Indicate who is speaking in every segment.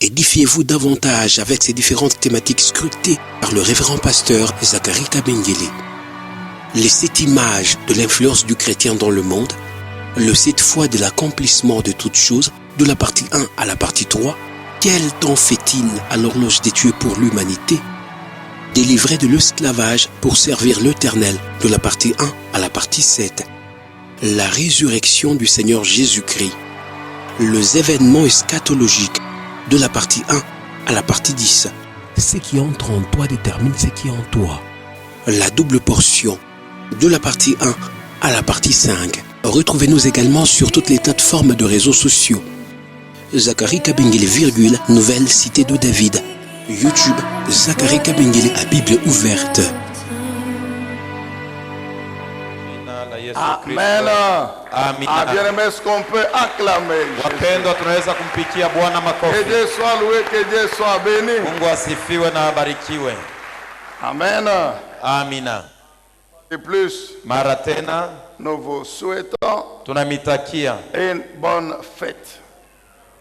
Speaker 1: Édifiez-vous davantage avec ces différentes thématiques scrutées par le révérend pasteur Zacharie Kabengele. Les 7 images de l'influence du chrétien dans le monde, le 7 fois de l'accomplissement de toutes choses, de la partie 1 à la partie 3, quel temps fait-il à l'horloge des dieux pour l'humanité? Délivré de l'esclavage pour servir l'Éternel, de la partie 1 à la partie 7. La résurrection du Seigneur Jésus-Christ. Les événements eschatologiques, de la partie 1 à la partie 10. Ce qui entre en toi détermine ce qui est en toi. La double portion, de la partie 1 à la partie 5. Retrouvez-nous également sur toutes les plateformes de réseaux sociaux. Zacharie Kabengele, Nouvelle Cité de David. YouTube, Zacharie Kabengele à Bible ouverte.
Speaker 2: Amen.
Speaker 3: Amina.
Speaker 2: Bien-aimés, est-ce qu'on peut acclamer
Speaker 3: Wapendwa, tunaweza kumpikia Bwana
Speaker 2: Que
Speaker 3: makofi.
Speaker 2: Dieu soit loué, que Dieu soit béni.
Speaker 3: Mungu asifiwe na abarikiwe.
Speaker 2: Amen.
Speaker 3: Amina.
Speaker 2: Et plus,
Speaker 3: Mara tena
Speaker 2: nous vous souhaitons
Speaker 3: tunamitakia
Speaker 2: une bonne fête.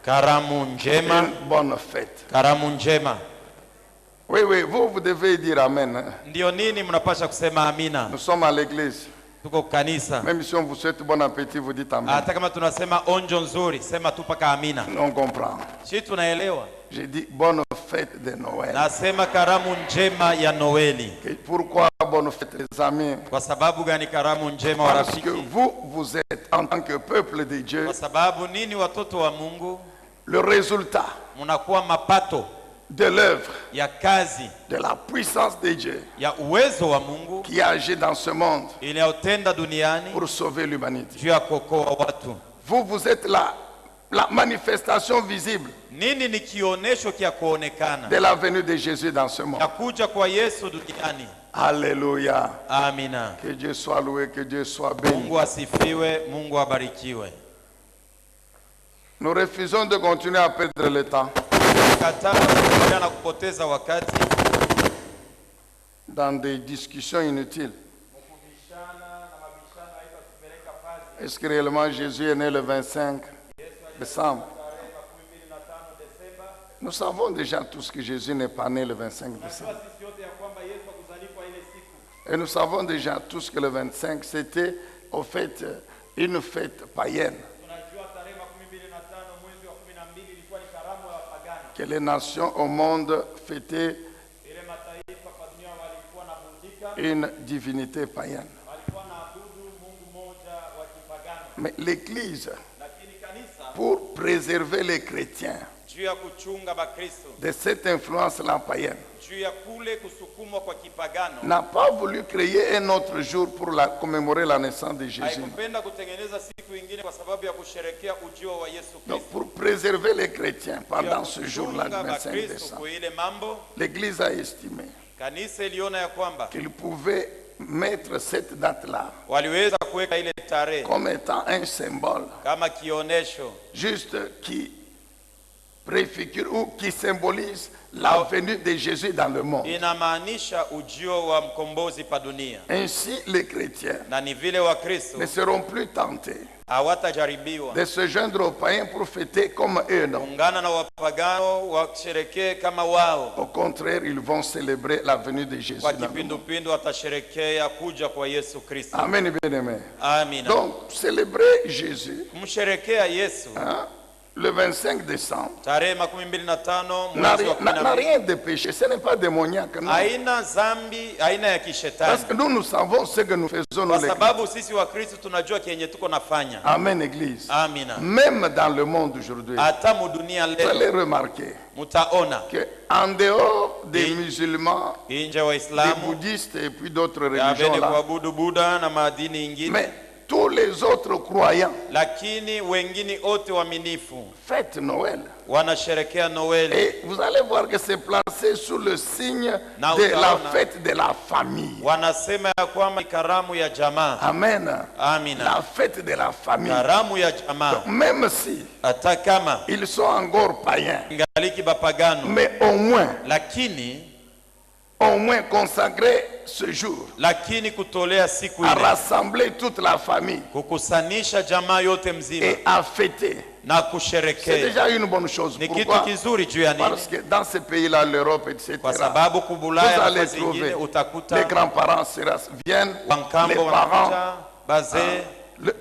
Speaker 3: karamu njema,
Speaker 2: Une bonne fête.
Speaker 3: karamu njema.
Speaker 2: Oui, vous devez dire Amen. Hein.
Speaker 3: Ndio nini mnapasha kusema amina?
Speaker 2: Nous sommes à l'église.
Speaker 3: Tuko kanisa.
Speaker 2: Même si on vous souhaite bon appétit, vous dites Amen.
Speaker 3: Hata kama tunasema onjo nzuri, sema tu paka amina.
Speaker 2: On comprend.
Speaker 3: Sisi tunaelewa.
Speaker 2: J'ai dit bonne fête de Noël.
Speaker 3: Nasema karamu njema ya Noeli.
Speaker 2: Pourquoi bonne fête, les amis?
Speaker 3: Kwa sababu gani karamu njema wa
Speaker 2: Parce que
Speaker 3: rafiki?
Speaker 2: vous êtes en tant que peuple de Dieu,
Speaker 3: Kwa sababu nini watoto wa Mungu
Speaker 2: le résultat
Speaker 3: mnakuwa mapato
Speaker 2: de l'œuvre,
Speaker 3: ya kazi
Speaker 2: de la puissance de Dieu
Speaker 3: ya uwezo wa Mungu
Speaker 2: qui agit dans ce monde
Speaker 3: inayotenda duniani
Speaker 2: pour sauver l'humanité.
Speaker 3: juu ya kuokoa watu.
Speaker 2: Vous êtes la manifestation visible
Speaker 3: Nini ni kionesho kia kuonekana
Speaker 2: de la venue de Jésus dans ce monde.
Speaker 3: ya kuja kwa Yesu duniani.
Speaker 2: Alléluia.
Speaker 3: Amina.
Speaker 2: Que Dieu soit loué, que Dieu soit béni.
Speaker 3: Mungu asifiwe, Mungu abarikiwe.
Speaker 2: Nous refusons de continuer à perdre le temps
Speaker 3: Kataa kuendelea na kupoteza wakati
Speaker 2: dans des discussions inutiles. Est-ce que réellement Jésus est né le 25 décembre? Nous savons déjà tous que Jésus n'est pas né le 25 décembre. Et nous savons déjà tous que le 25 c'était au fait une fête païenne que les nations au monde fêtaient une divinité païenne. Mais l'Église, pour préserver les chrétiens de cette influence-là païenne, n'a pas voulu créer un autre jour pour commémorer la naissance de Jésus. Donc pour préserver les chrétiens pendant ce jour-là, le 25 décembre, l'Église a estimé qu'il pouvait mettre cette date-là comme étant un symbole juste qui préfigure ou qui symbolise la venue de Jésus dans le monde. Ainsi, les chrétiens ne seront plus tentés de se joindre aux païens pour fêter comme eux. Non. Au contraire, ils vont célébrer la venue de Jésus. Amen, bien-aimé. Donc, célébrer Jésus, hein, le 25 décembre, n'a rien de péché. Ce n'est pas démoniaque. Non. Parce que nous savons ce que nous faisons. Amen, Église.
Speaker 3: Amina.
Speaker 2: Même dans le monde aujourd'hui, vous allez remarquer qu'en dehors des musulmans, des bouddhistes et puis d'autres religions là, mais tous les autres croyants fêtent Noël. Et vous allez voir que c'est placé sous le signe de la fête de la famille. Amen. La fête de la famille. Donc, même si ils sont encore païens, mais au moins au moins consacrer ce jour
Speaker 3: lakini kutolea siku
Speaker 2: à
Speaker 3: ile
Speaker 2: rassembler toute la famille
Speaker 3: kukusanisha jamaa yote mzima
Speaker 2: et à fêter.
Speaker 3: na
Speaker 2: C'est
Speaker 3: kusherekea
Speaker 2: déjà une bonne chose.
Speaker 3: ni kitu
Speaker 2: Pourquoi?
Speaker 3: kizuri juu ya nini?
Speaker 2: Parce que dans ces pays-là, l'Europe, etc.,
Speaker 3: Kwa sababu
Speaker 2: vous
Speaker 3: kubulaya na
Speaker 2: allez
Speaker 3: zingine
Speaker 2: trouver les
Speaker 3: utakuta
Speaker 2: grands-parents viennent, les
Speaker 3: wankambo
Speaker 2: parents,
Speaker 3: wanakuja bazee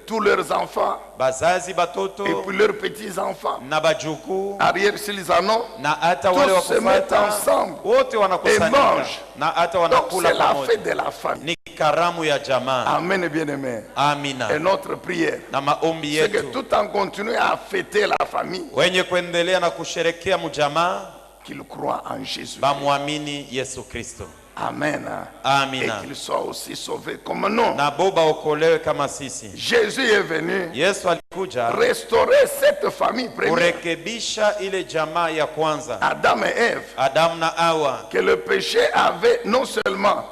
Speaker 2: tous leurs enfants,
Speaker 3: bazazi
Speaker 2: et
Speaker 3: batoto
Speaker 2: puis leurs petits-enfants.
Speaker 3: na bajukuu
Speaker 2: Arrière, s'ils en ont,
Speaker 3: na hata wale
Speaker 2: tous se mettent
Speaker 3: wakufuata
Speaker 2: ensemble
Speaker 3: wote
Speaker 2: et
Speaker 3: wanakusanyika
Speaker 2: mangent.
Speaker 3: na hata
Speaker 2: Donc
Speaker 3: wanakula
Speaker 2: c'est la
Speaker 3: pamoja.
Speaker 2: fête de la famille.
Speaker 3: Ni karamu ya jamaa.
Speaker 2: Amen, bien-aimés.
Speaker 3: Amina.
Speaker 2: Et notre prière,
Speaker 3: Na maombi
Speaker 2: c'est que
Speaker 3: yetu
Speaker 2: tout en continuant à fêter la famille,
Speaker 3: wenye kuendelea na kusherekea mjamaa
Speaker 2: qu'ils croient en Jésus.
Speaker 3: bamwamini Yesu Kristo.
Speaker 2: Amen.
Speaker 3: Amina.
Speaker 2: Et qu'ils soient aussi sauvés comme nous.
Speaker 3: Na boba okolewe kama sisi.
Speaker 2: Jésus est venu
Speaker 3: Yesu alikuja
Speaker 2: restaurer cette famille première,
Speaker 3: kurekebisha ile jamaa ya kwanza,
Speaker 2: Adam et Ève,
Speaker 3: Adamu na Hawa,
Speaker 2: que le péché avait non seulement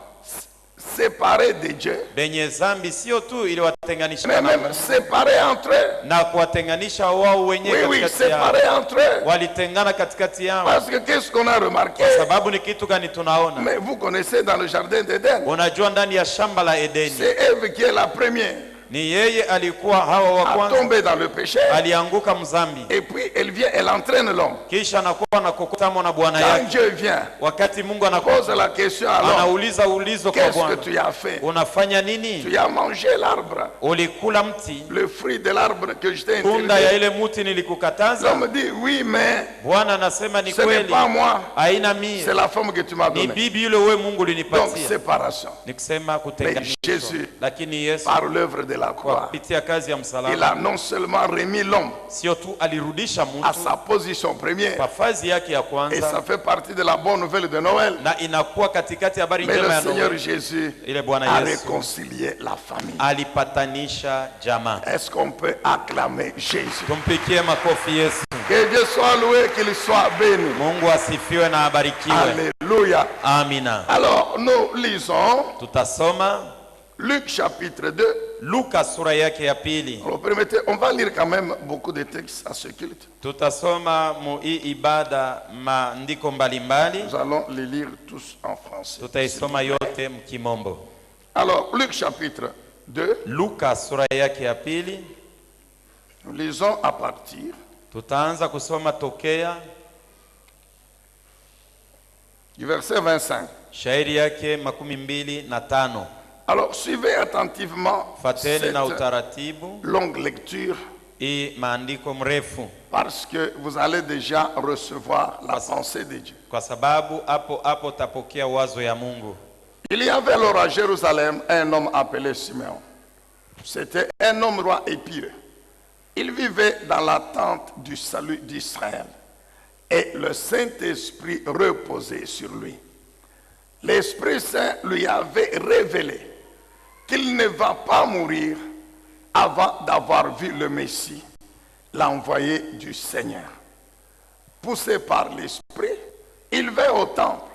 Speaker 2: séparés de Dieu,
Speaker 3: benye zambi sio tu iliwatenganisha
Speaker 2: mais
Speaker 3: na
Speaker 2: même
Speaker 3: Mungu,
Speaker 2: séparés entre eux.
Speaker 3: na kuwatenganisha wao wenyewe
Speaker 2: Oui, oui,
Speaker 3: katikati yao.
Speaker 2: séparés entre eux.
Speaker 3: Walitengana katikati yao.
Speaker 2: Parce que qu'est-ce qu'on a remarqué?
Speaker 3: Sababu ni kitu gani tunaona?
Speaker 2: Mais vous connaissez dans le jardin d'Éden,
Speaker 3: Unajua ndani ya shamba la Edeni
Speaker 2: c'est Ève qui est la première
Speaker 3: ni yeye alikuwa Hawa wa
Speaker 2: à
Speaker 3: kwanza,
Speaker 2: tomber dans le péché.
Speaker 3: alianguka mzambi,
Speaker 2: Et puis elle vient, elle entraîne l'homme.
Speaker 3: kisha anakuwa na kokotamo na bwana
Speaker 2: Quand
Speaker 3: yake.
Speaker 2: Dieu vient,
Speaker 3: Wakati Mungu
Speaker 2: pose
Speaker 3: anakuja
Speaker 2: la question à l'homme,
Speaker 3: anauliza ulizo kwa
Speaker 2: qu'est-ce que
Speaker 3: Bwana,
Speaker 2: tu as fait?
Speaker 3: unafanya nini?
Speaker 2: Tu as mangé l'arbre,
Speaker 3: Ulikula mti,
Speaker 2: le fruit de l'arbre que je t'ai
Speaker 3: tunda ya
Speaker 2: interdit.
Speaker 3: ile muti nilikukataza?
Speaker 2: L'homme dit, oui, mais
Speaker 3: Bwana anasema ni
Speaker 2: ce n'est
Speaker 3: kweli,
Speaker 2: pas moi,
Speaker 3: haina mie,
Speaker 2: c'est la femme que tu m'as
Speaker 3: ni
Speaker 2: donnée.
Speaker 3: bibi yule wewe Mungu
Speaker 2: Donc,
Speaker 3: ulinipatia.
Speaker 2: séparation.
Speaker 3: Ni kusema kutenganishwa.
Speaker 2: Jésus,
Speaker 3: Lakini Yesu
Speaker 2: Par l'œuvre de la
Speaker 3: kwa
Speaker 2: croix,
Speaker 3: kupitia kazi ya
Speaker 2: il
Speaker 3: msalaba
Speaker 2: a non seulement remis l'homme
Speaker 3: sio tu alirudisha
Speaker 2: à
Speaker 3: mtu
Speaker 2: sa position première,
Speaker 3: kwa fazi yake ya
Speaker 2: et ça
Speaker 3: kwanza,
Speaker 2: fait partie de la bonne nouvelle de Noël,
Speaker 3: na inakuwa katikati ya habari
Speaker 2: mais le
Speaker 3: njema ya
Speaker 2: Seigneur
Speaker 3: Noeli.
Speaker 2: Jésus
Speaker 3: Ile Bwana
Speaker 2: a
Speaker 3: Yesu
Speaker 2: réconcilié la famille.
Speaker 3: alipatanisha jamaa.
Speaker 2: Est-ce qu'on peut acclamer Jésus?
Speaker 3: Tumpikie makofi Yesu.
Speaker 2: Que Dieu soit loué, qu'il soit béni.
Speaker 3: Mungu asifiwe na abarikiwe.
Speaker 2: Alléluia.
Speaker 3: Amina.
Speaker 2: Alors, nous lisons
Speaker 3: Tutasoma
Speaker 2: Luc chapitre 2.
Speaker 3: Luka sura yake ya pili.
Speaker 2: Alors, permettez, on va lire quand même beaucoup de textes à ce culte.
Speaker 3: Tutasoma mu hii ibada maandiko mbalimbali.
Speaker 2: Nous allons les lire tous en français.
Speaker 3: Tutaisoma yote mkimombo.
Speaker 2: Alors, Luc chapitre 2,
Speaker 3: Luka sura yake ya pili.
Speaker 2: nous lisons à partir
Speaker 3: Tutaanza kusoma tokea
Speaker 2: du verset 25.
Speaker 3: shairi yake 25.
Speaker 2: Alors, suivez attentivement
Speaker 3: Fateni na
Speaker 2: cette
Speaker 3: utaratibu
Speaker 2: longue lecture
Speaker 3: hii maandiko mrefu,
Speaker 2: parce que vous allez déjà recevoir la pensée de Dieu.
Speaker 3: kwa sababu hapo tapokea wazo ya Mungu.
Speaker 2: Il y avait alors à Jérusalem un homme appelé Simeon. C'était un homme roi et pieux. Il vivait dans la tente du salut d'Israël et le Saint-Esprit reposait sur lui. L'Esprit Saint lui avait révélé qu'il ne va pas mourir avant d'avoir vu le Messie, l'envoyé du Seigneur. Poussé par l'Esprit, il vint au temple.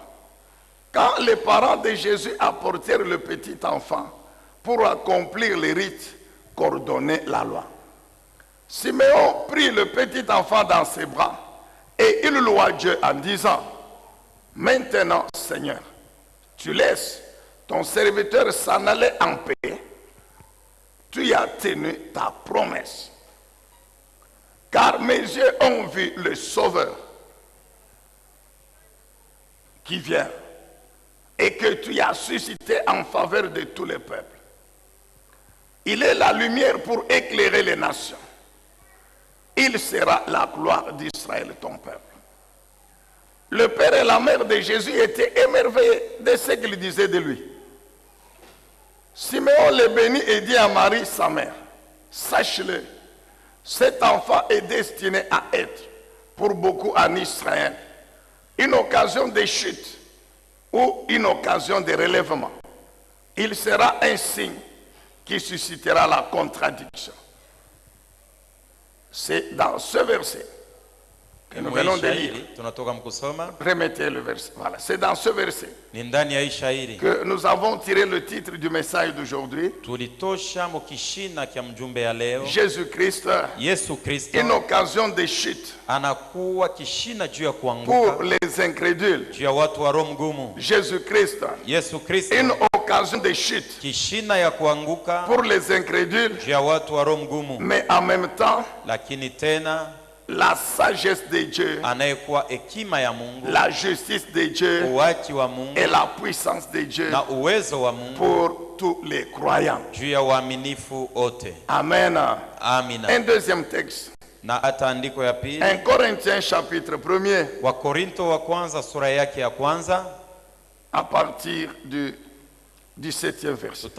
Speaker 2: Quand les parents de Jésus apportèrent le petit enfant pour accomplir les rites qu'ordonnait la loi, Simeon prit le petit enfant dans ses bras et il loua Dieu en disant, « Maintenant, Seigneur, tu laisses ton serviteur s'en aller en paix. Tu as tenu ta promesse. Car mes yeux ont vu le Sauveur qui vient et que tu as suscité en faveur de tous les peuples. Il est la lumière pour éclairer les nations. Il sera la gloire d'Israël, ton peuple. » Le père et la mère de Jésus étaient émerveillés de ce qu'il disait de lui. Simeon le bénit et dit à Marie, sa mère, « Sache-le, cet enfant est destiné à être, pour beaucoup en Israël, une occasion de chute ou une occasion de relèvement. Il sera un signe qui suscitera la contradiction. » C'est dans ce verset que nous venons de lire. Remettez le verset. Voilà, c'est dans ce verset que nous avons tiré le titre du message d'aujourd'hui. Jésus-Christ, une occasion de chute pour les incrédules. Jésus-Christ, une occasion de chute pour les incrédules, mais en même temps, la sagesse de Dieu, la justice de Dieu et la puissance de Dieu pour tous les croyants. Amen. Un deuxième texte. 1 Corinthiens chapitre 1er. À partir du 17e verset.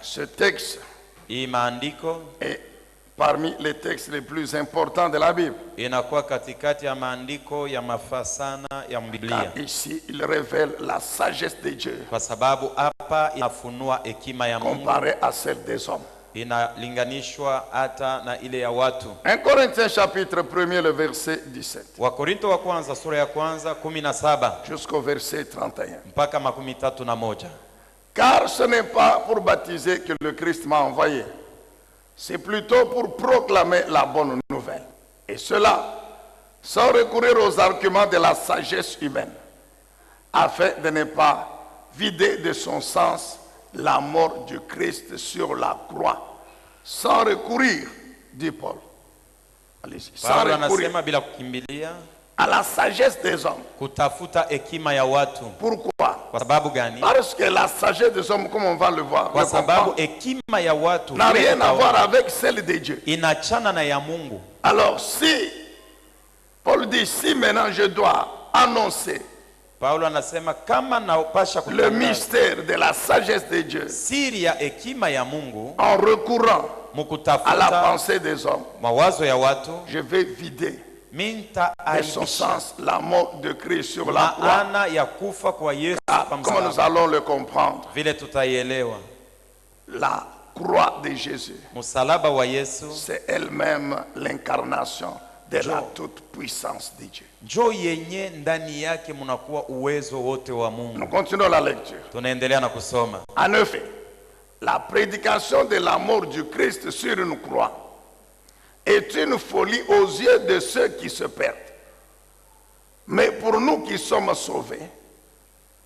Speaker 2: Ce texte est parmi les textes les plus importants de la Bible. Car ici, il révèle la sagesse de Dieu comparée à celle des hommes. 1 Corinthiens chapitre 1er, le verset 17. Jusqu'au verset 31. Car ce n'est pas pour baptiser que le Christ m'a envoyé. C'est plutôt pour proclamer la bonne nouvelle. Et cela, sans recourir aux arguments de la sagesse humaine, afin de ne pas vider de son sens la mort du Christ sur la croix. Sans recourir, dit Paul. Allez-y. Sans recourir à la sagesse des hommes. Pourquoi? Parce que la sagesse des hommes, comme on va le voir, n'a rien à voir avec celle de Dieu. Alors si Paul dit, si maintenant je dois annoncer le mystère de la sagesse de Dieu en recourant à la pensée des hommes, je vais vider de son sens la mort de Christ sur la croix. Comme nous allons le comprendre, la croix de Jésus, c'est elle-même l'incarnation de la toute-puissance de Dieu. Nous continuons la lecture. En effet, la prédication de la mort du Christ sur une croix est une folie aux yeux de ceux qui se perdent. Mais pour nous qui sommes sauvés,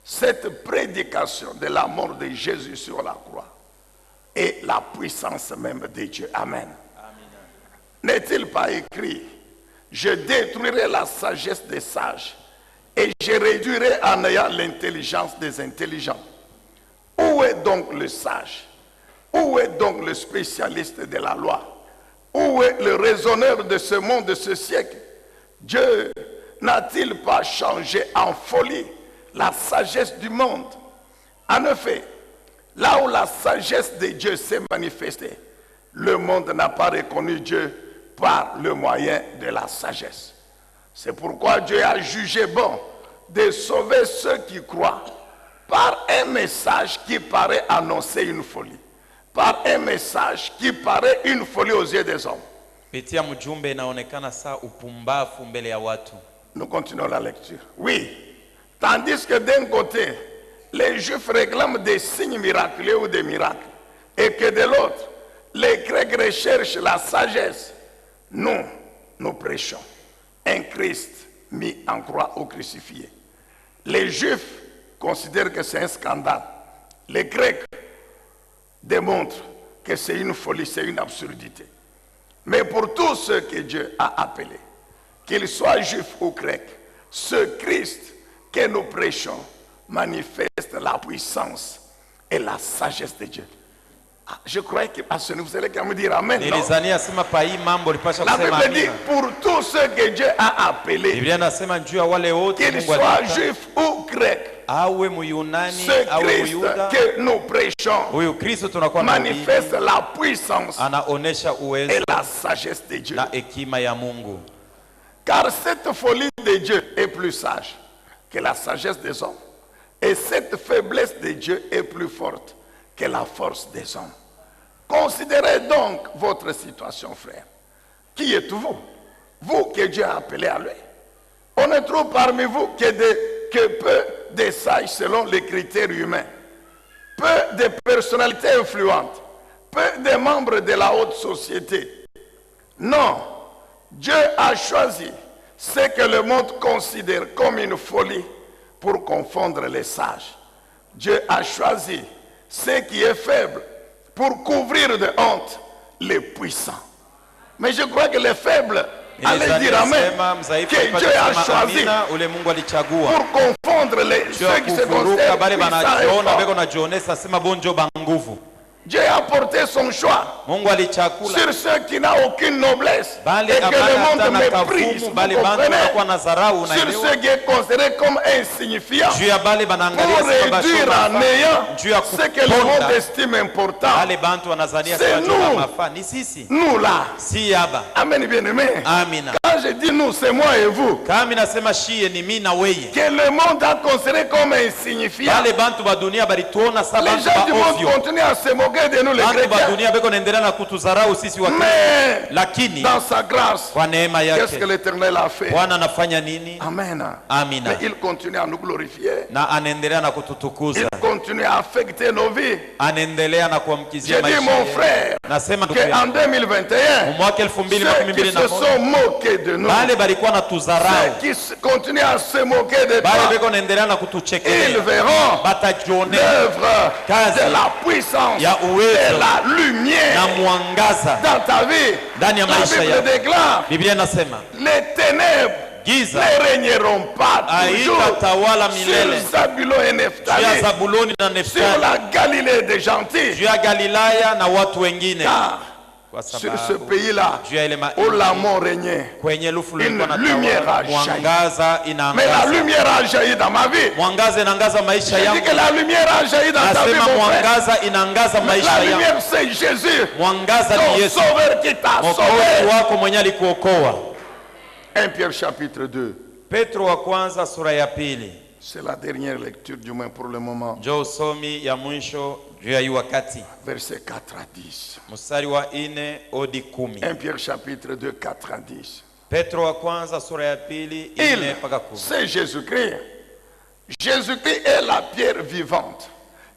Speaker 2: cette prédication de la mort de Jésus sur la croix est la puissance même de Dieu. Amen. N'est-il pas écrit: je détruirai la sagesse des sages et je réduirai en néant l'intelligence des intelligents. Où est donc le sage? Où est donc le spécialiste de la loi? Où est le raisonneur de ce monde, de ce siècle? Dieu n'a-t-il pas changé en folie la sagesse du monde? En effet, là où la sagesse de Dieu s'est manifestée, le monde n'a pas reconnu Dieu par le moyen de la sagesse. C'est pourquoi Dieu a jugé bon de sauver ceux qui croient par un message qui paraît annoncer une folie. Par un message qui paraît une folie aux yeux des hommes. Nous continuons la lecture. Oui, tandis que d'un côté, les Juifs réclament des signes miraculeux ou des miracles, et que de l'autre, les Grecs recherchent la sagesse, nous prêchons un Christ mis en croix ou crucifié. Les Juifs considèrent que c'est un scandale. Les Grecs démontrent que c'est une folie, c'est une absurdité. Mais pour tous ceux que Dieu a appelés, qu'ils soient juifs ou grecs, ce Christ que nous prêchons manifeste la puissance et la sagesse de Dieu. Ah, je crois que vous allez quand même dire Amen. La Bible dit pour tous ceux que Dieu a appelés, qu'ils soient juifs ou grecs, ce Christ que nous prêchons manifeste la puissance et la sagesse de Dieu. Car cette folie de Dieu est plus sage que la sagesse des hommes. Et cette faiblesse de Dieu est plus forte que la force des hommes. Considérez donc votre situation, frère. Qui êtes-vous? Vous que Dieu a appelé à lui. On ne trouve parmi vous que peu de sages selon les critères humains, peu de personnalités influentes, peu de membres de la haute société. Non, Dieu a choisi ce que le monde considère comme une folie pour confondre les sages. Dieu a choisi ce qui est faible pour couvrir de honte les puissants. Mais je crois que les faibles allaient dire Amen, que Dieu a choisi pour confondre ceux qui se considèrent puissants. Dieu a porté son choix sur ceux qui n'ont aucune noblesse et que le monde méprise, vous comprenez, sur ceux qui sont considérés comme insignifiants, pour réduire à néant ce que le monde estime important. C'est nous là. Amen, bien-aimé. Quand je dis nous, c'est moi et vous, que le monde a considéré comme insignifiant. Les gens du monde continuent à se moquer de nous les chrétiens. Mais dans sa grâce, qu'est-ce que l'Éternel a fait? Amen. Mais il continue à nous glorifier. Il continue à affecter nos vies. J'ai dit mon frère qu'en 2021, ceux qui se sont moqués de nous, ceux qui continuent à se moquer de toi, ils verront l'œuvre de la puissance, de la lumière dans ta vie. La Bible déclare, les ténèbres ne régneront pas toujours sur Zabulon et Nephtali, sur la Galilée des gentils. Car sur ce pays-là, où la mort régnait, une lumière a jailli. Mais la lumière a jailli dans ma vie. Je dis que la lumière a jailli dans ta vie, mon frère. Mais la lumière, c'est Jésus, ton sauveur qui t'a sauvé. 1 Pierre chapitre 2. C'est la dernière lecture du moins pour le moment. Verset 4 à 10. 1 Pierre chapitre 2, 4 à 10. C'est Jésus-Christ. Jésus-Christ est la pierre vivante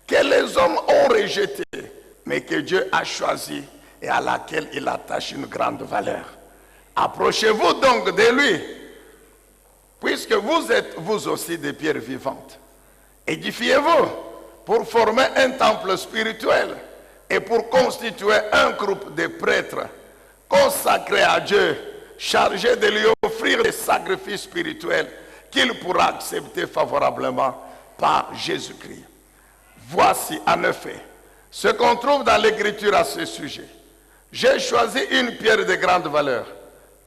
Speaker 2: que les hommes ont rejetée, mais que Dieu a choisie et à laquelle il attache une grande valeur. Approchez-vous donc de lui, puisque vous êtes vous aussi des pierres vivantes. Édifiez-vous pour former un temple spirituel et pour constituer un groupe de prêtres consacrés à Dieu, chargés de lui offrir des sacrifices spirituels qu'il pourra accepter favorablement par Jésus-Christ. Voici en effet ce qu'on trouve dans l'Écriture à ce sujet. J'ai choisi une pierre de grande valeur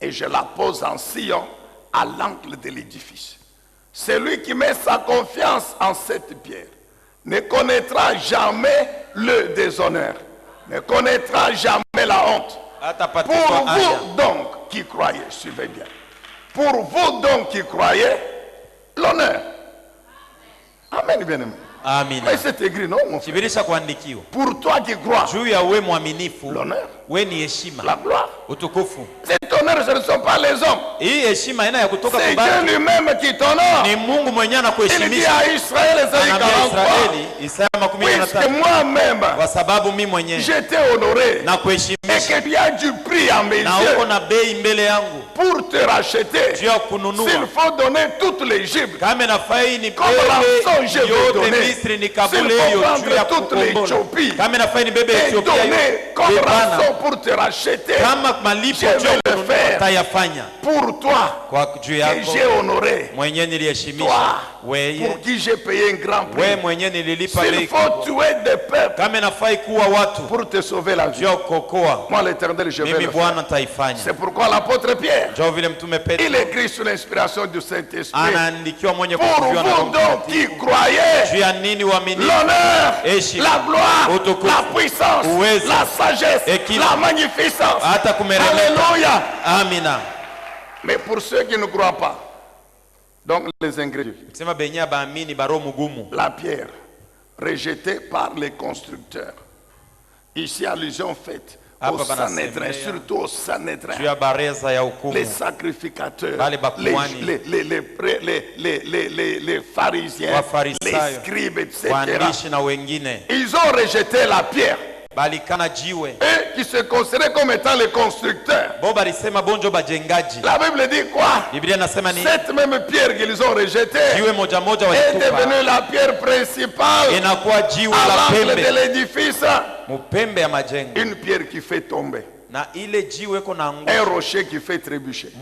Speaker 2: et je la pose en sillon à l'angle de l'édifice. Celui qui met sa confiance en cette pierre ne connaîtra jamais le déshonneur, ne connaîtra jamais la honte. Pour vous donc qui croyez, suivez bien. Pour vous donc qui croyez, l'honneur. Amen, bien-aimé.
Speaker 3: Amen.
Speaker 2: Mais c'est écrit, non, mon frère? Pour toi qui crois, l'honneur, la gloire. Cet honneur, ce ne sont pas les hommes. C'est Dieu lui-même qui t'honore. Il dit à Israël, Isaïe 43, puisque moi-même, j'étais honoré et que tu as du prix à mes yeux pour te racheter. S'il faut donner toute l'Égypte, comme l'argent je vais donner. S'il faut prendre toute l'Éthiopie et donner comme rançon pour te racheter, je vais le faire pour toi que j'ai honoré, toi pour qui j'ai payé un grand prix. S'il faut tuer des peuples pour te sauver la vie, moi l'Éternel je vais le faire. C'est pourquoi l'apôtre Pierre, il écrit sous l'inspiration du Saint-Esprit, pour vous donc qui croyez, l'honneur, la gloire, la puissance, la sagesse, la magnificence. Alléluia.
Speaker 3: Amina.
Speaker 2: Mais pour ceux qui ne croient pas, donc les ingrédients, la pierre rejetée par les constructeurs, ici allusion faite au Sanhédrin, surtout au Sanhédrin, les sacrificateurs, les pharisiens, les scribes, etc. Ils ont rejeté la pierre. Et qui se considéraient comme étant les constructeurs. La Bible dit quoi? Cette même pierre qu'ils ont rejetée est devenue la pierre principale à l'angle de l'édifice. Une pierre qui fait tomber. Un rocher qui fait trébucher.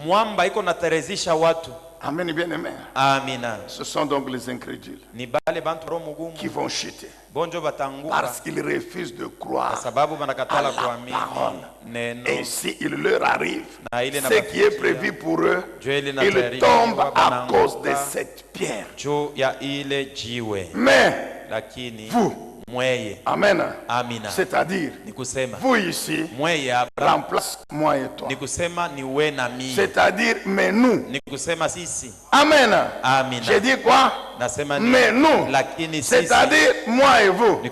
Speaker 2: Amen, bien aimé. Ce sont donc les incrédules qui vont chuter parce qu'ils refusent de croire à la parole. Et s'il leur arrive ce qui est prévu pour eux, ils tombent à cause de cette pierre. Mais vous, amen. C'est-à-dire, vous ici, remplace moi et toi. C'est-à-dire, mais nous. Amen. J'ai dit quoi? Mais nous. C'est-à-dire, moi et vous. La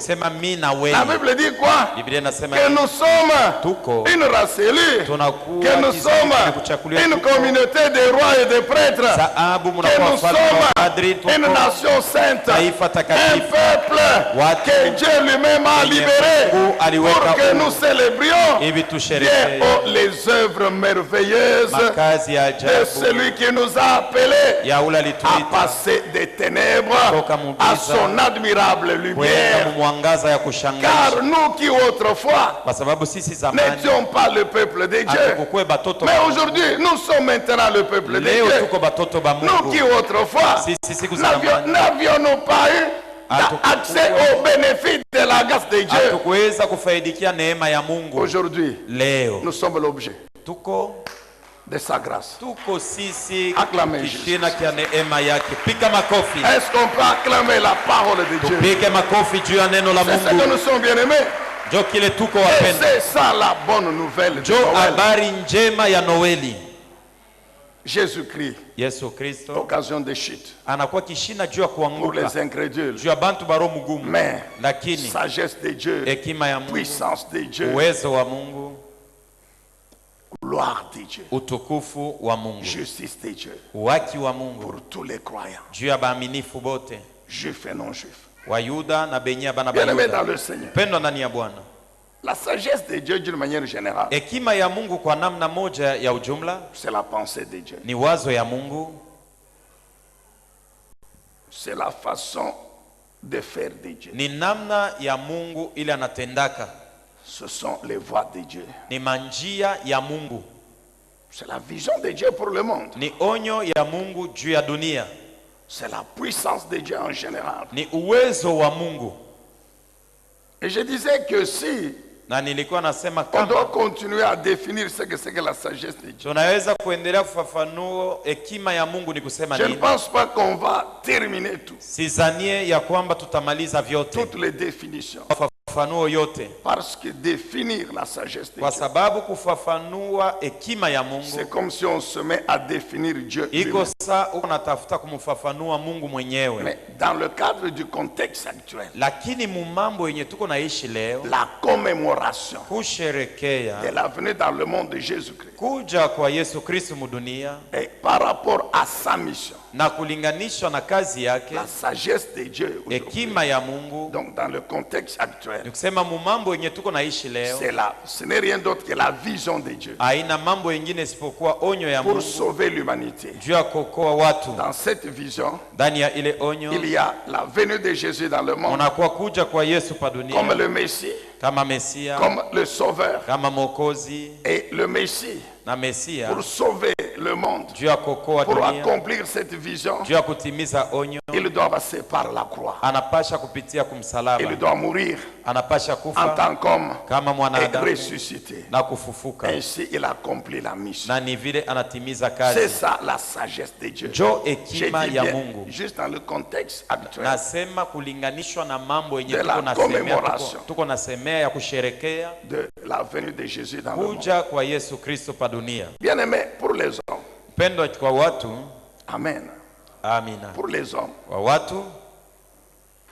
Speaker 2: Bible dit quoi? Que nous sommes une race élue. Que nous sommes une communauté de rois et de prêtres. Que nous sommes une nation sainte. Un peuple que Dieu lui-même a libéré pour que nous célébrions les œuvres merveilleuses de celui qui nous a appelés à passer des ténèbres à son admirable lumière. Car nous qui autrefois n'étions pas le peuple de Dieu, mais aujourd'hui nous sommes maintenant le peuple de Dieu. Nous qui autrefois n'avions pas eu accès aux bénéfices de la grâce de Dieu. Aujourd'hui, nous sommes l'objet de sa grâce. Acclamez Jésus. Est-ce qu'on peut acclamer la parole de Dieu? C'est ce que nous sommes bien aimés. Et c'est ça la bonne nouvelle de Noël. Jésus-Christ, occasion de chute pour les incrédules, mais sagesse de Dieu, puissance de Dieu, gloire de Dieu, justice de Dieu pour tous les croyants, juifs et non juifs. Bien-aimés dans le Seigneur, la sagesse de Dieu d'une manière générale, c'est la pensée de Dieu. C'est la façon de faire de Dieu. Ce sont les voies de Dieu. C'est la vision de Dieu pour le monde. C'est la puissance de Dieu en général. Et je disais que si on doit continuer à définir ce que c'est que la sagesse de Dieu, je ne pense pas qu'on va terminer tout. Toutes les définitions. Parce que définir la sagesse de Dieu, c'est comme si on se met à définir Dieu lui-même. Mais dans le cadre du contexte actuel, la commémoration de la venue dans le monde de Jésus-Christ et par rapport à sa mission, la sagesse de Dieu, donc dans le contexte actuel, ce n'est rien d'autre que la vision de Dieu pour sauver l'humanité. Dans cette vision, il y a la venue de Jésus dans le monde comme le Messie, comme le Sauveur, et le Messie pour sauver le monde, pour accomplir cette vision, il doit passer par la croix. Il doit mourir en tant qu'homme et ressusciter. Ainsi il accomplit la mission. C'est ça la sagesse de Dieu. J'ai dit bien, juste dans le contexte actuel de la commémoration de la venue de Jésus dans le monde. Bien aimé, pour les hommes, amen. Pour les hommes,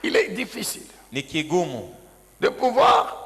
Speaker 2: il est difficile de pouvoir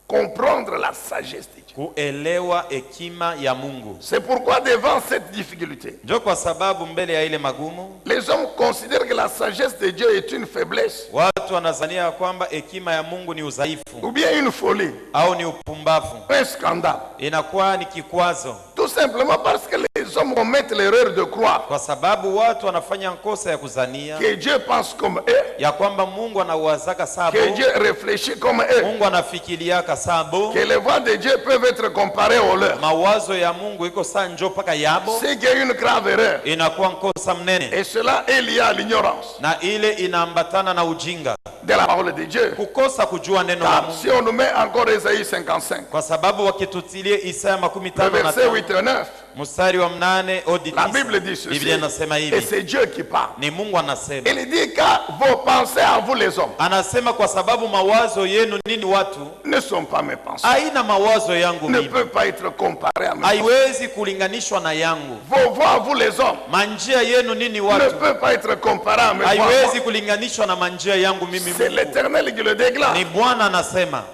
Speaker 2: comprendre la sagesse de Dieu.
Speaker 3: Kuelewa hekima ya Mungu.
Speaker 2: C'est pourquoi devant cette difficulté,
Speaker 3: Ndio kwa sababu mbele ya ile magumu,
Speaker 2: les hommes considèrent que la sagesse de Dieu est une faiblesse
Speaker 3: watu wanazania kwamba hekima ya Mungu ni udhaifu
Speaker 2: ou bien une folie,
Speaker 3: au ni upumbavu,
Speaker 2: un scandale.
Speaker 3: inakuwa ni kikwazo,
Speaker 2: Tout simplement parce que les hommes commettent l'erreur de croire
Speaker 3: kwa sababu watu wanafanya kosa ya kuzania
Speaker 2: que Dieu pense comme eux,
Speaker 3: ya kwamba Mungu anawazaka sabo,
Speaker 2: que Dieu réfléchit comme eux,
Speaker 3: Mungu anafikiriaka sabo,
Speaker 2: que les voies de Dieu peuvent être comparées aux leurs.
Speaker 3: mawazo ya Mungu iko saa njo paka yabo,
Speaker 2: C'est qu'il y a une grave erreur.
Speaker 3: inakuwa nkosa mnene,
Speaker 2: Et cela est lié à l'ignorance
Speaker 3: na ile inaambatana na ujinga,
Speaker 2: de la parole de Dieu.
Speaker 3: kukosa kujua neno la
Speaker 2: Car
Speaker 3: Mungu.
Speaker 2: si on nous met encore Ésaïe 55,
Speaker 3: Kwa sababu wakitutilie Isaya
Speaker 2: le verset 8 et 9,
Speaker 3: mstari wa 8 hadi
Speaker 2: la
Speaker 3: 9,
Speaker 2: Bible dit ceci.
Speaker 3: Biblia inasema
Speaker 2: Et
Speaker 3: hivi,
Speaker 2: c'est Dieu qui parle.
Speaker 3: ni Mungu anasema.
Speaker 2: Il dit car vos pensées à vous les hommes
Speaker 3: Anasema kwa sababu mawazo yenu nini watu
Speaker 2: ne sont pas mes pensées.
Speaker 3: haina mawazo yangu
Speaker 2: Ne
Speaker 3: mimi,
Speaker 2: peut pas être comparées à mes pensées.
Speaker 3: haiwezi kulinganishwa na yangu.
Speaker 2: Vos voies à vous les hommes
Speaker 3: Manjia yenu nini
Speaker 2: ne
Speaker 3: watu
Speaker 2: peut pas être comparées à mes voies.
Speaker 3: haiwezi kulinganishwa na manjia yangu mimi
Speaker 2: C'est
Speaker 3: Mungu.
Speaker 2: l'Éternel qui le déclare.
Speaker 3: Ni Bwana anasema,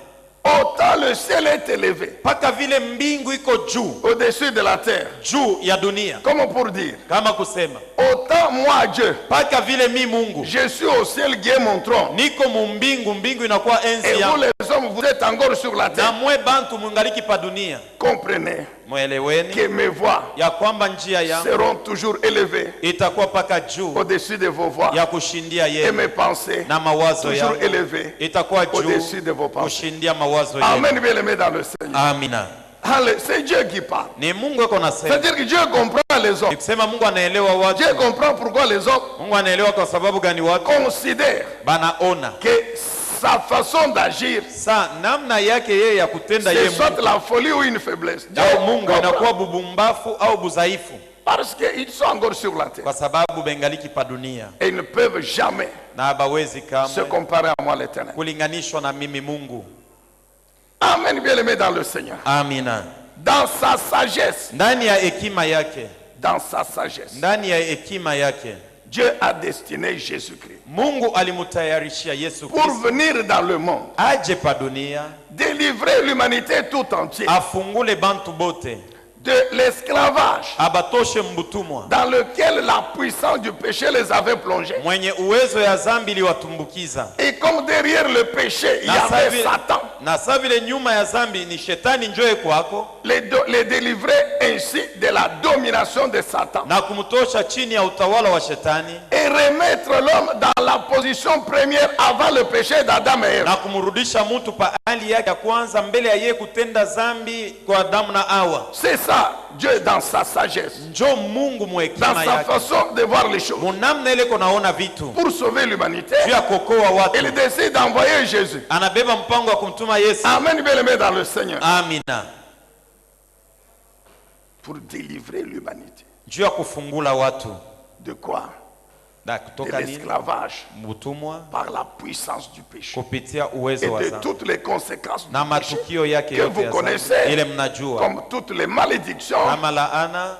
Speaker 2: Autant le ciel est élevé
Speaker 3: paka vile mbingu iko juu
Speaker 2: au-dessus de la terre.
Speaker 3: juu ya dunia,
Speaker 2: Comment pour dire?
Speaker 3: kama kusema
Speaker 2: Autant moi Dieu,
Speaker 3: paka vile mi Mungu
Speaker 2: je suis au ciel qui est mon trône.
Speaker 3: niko mumbingu, mbingu inakuwa
Speaker 2: Et
Speaker 3: enzi
Speaker 2: vous
Speaker 3: yangu,
Speaker 2: les hommes, vous êtes encore sur la
Speaker 3: na
Speaker 2: terre.
Speaker 3: mwe bantu mungaliki pa dunia.
Speaker 2: Comprenez
Speaker 3: Mweleweni
Speaker 2: que mes voies
Speaker 3: ya kwamba njia yangu
Speaker 2: seront toujours élevées
Speaker 3: itakuwa paka juu
Speaker 2: au-dessus de vos voies.
Speaker 3: ya kushindia
Speaker 2: Et
Speaker 3: yenu,
Speaker 2: mes pensées
Speaker 3: na mawazo
Speaker 2: toujours
Speaker 3: yangu
Speaker 2: élevées
Speaker 3: itakuwa
Speaker 2: au-dessus
Speaker 3: juu
Speaker 2: de vos pensées.
Speaker 3: kushindia mawazo yenu.
Speaker 2: Amen, bien-aimés dans le Seigneur.
Speaker 3: Amina.
Speaker 2: C'est Dieu qui parle.
Speaker 3: Ni Mungu yuko nasema.
Speaker 2: C'est-à-dire que Dieu comprend les hommes.
Speaker 3: Nikisema Mungu anaelewa watu,
Speaker 2: Dieu comprend pourquoi les hommes
Speaker 3: Mungu anaelewa kwa sababu gani watu
Speaker 2: considèrent
Speaker 3: banaona
Speaker 2: que sa façon d'agir,
Speaker 3: sa namna yake yeye ya kutenda
Speaker 2: c'est
Speaker 3: yeye
Speaker 2: soit
Speaker 3: Mungu
Speaker 2: la folie ou une faiblesse. Dieu
Speaker 3: au Mungu
Speaker 2: comprend.
Speaker 3: inakuwa bubumbafu au buzaifu,
Speaker 2: Parce qu'ils sont encore sur la terre.
Speaker 3: kwa sababu bengaliki pa dunia
Speaker 2: Et ils ne peuvent jamais
Speaker 3: na habawezi
Speaker 2: se
Speaker 3: kamwe
Speaker 2: comparer à moi l'Éternel.
Speaker 3: kulinganishwa na mimi Mungu.
Speaker 2: Amen, bien-aimés dans le Seigneur.
Speaker 3: Amina.
Speaker 2: Dans sa sagesse,
Speaker 3: Ndani ya hekima yake,
Speaker 2: dans sa sagesse,
Speaker 3: ndani ya hekima yake
Speaker 2: Dieu a destiné Jésus-Christ
Speaker 3: Mungu alimutayarishia Yesu
Speaker 2: pour
Speaker 3: Kristo
Speaker 2: venir dans le monde,
Speaker 3: aje pa dunia
Speaker 2: délivrer l'humanité tout entière
Speaker 3: afungule bantu bote,
Speaker 2: de l'esclavage
Speaker 3: abatoshe mbutumwa
Speaker 2: dans lequel la puissance du péché les avait plongés.
Speaker 3: mwenye uwezo ya zambi iliwatumbukiza.
Speaker 2: Et comme derrière le péché, il y avait Satan,
Speaker 3: na saa vile nyuma ya zambi ni shetani njoe kwako,
Speaker 2: les délivrer ainsi de la domination de Satan
Speaker 3: na kumtosha chini ya utawala wa shetani,
Speaker 2: et remettre l'homme dans la position première avant le péché d'Adam et Ève.
Speaker 3: na kumrudisha mtu pa hali yake ya kwanza mbele ya yeye kutenda zambi kwa Adamu na Hawa.
Speaker 2: C'est ça, Dieu dans sa sagesse,
Speaker 3: Njo Mungu
Speaker 2: dans
Speaker 3: mwekima
Speaker 2: sa
Speaker 3: yake,
Speaker 2: façon de voir les choses,
Speaker 3: munamna ile konaona vitu
Speaker 2: pour sauver l'humanité.
Speaker 3: juu ya kokoa watu.
Speaker 2: Il décide d'envoyer Jésus.
Speaker 3: Anabeba mpango wa kumtuma Yesu.
Speaker 2: Amen, bien-aimés dans le Seigneur.
Speaker 3: Amina.
Speaker 2: Pour délivrer l'humanité.
Speaker 3: Juu ya kufungula watu
Speaker 2: De quoi?
Speaker 3: na
Speaker 2: De
Speaker 3: kutoka nini?
Speaker 2: l'esclavage
Speaker 3: Mtumwa
Speaker 2: par la puissance du péché
Speaker 3: kupitia
Speaker 2: et
Speaker 3: uwezo wa
Speaker 2: de
Speaker 3: zambi
Speaker 2: toutes les conséquences
Speaker 3: na
Speaker 2: du péché
Speaker 3: matukio yake
Speaker 2: que
Speaker 3: yote
Speaker 2: vous
Speaker 3: ya zambi,
Speaker 2: connaissez,
Speaker 3: ile mnajua,
Speaker 2: comme toutes les malédictions,
Speaker 3: kama laana,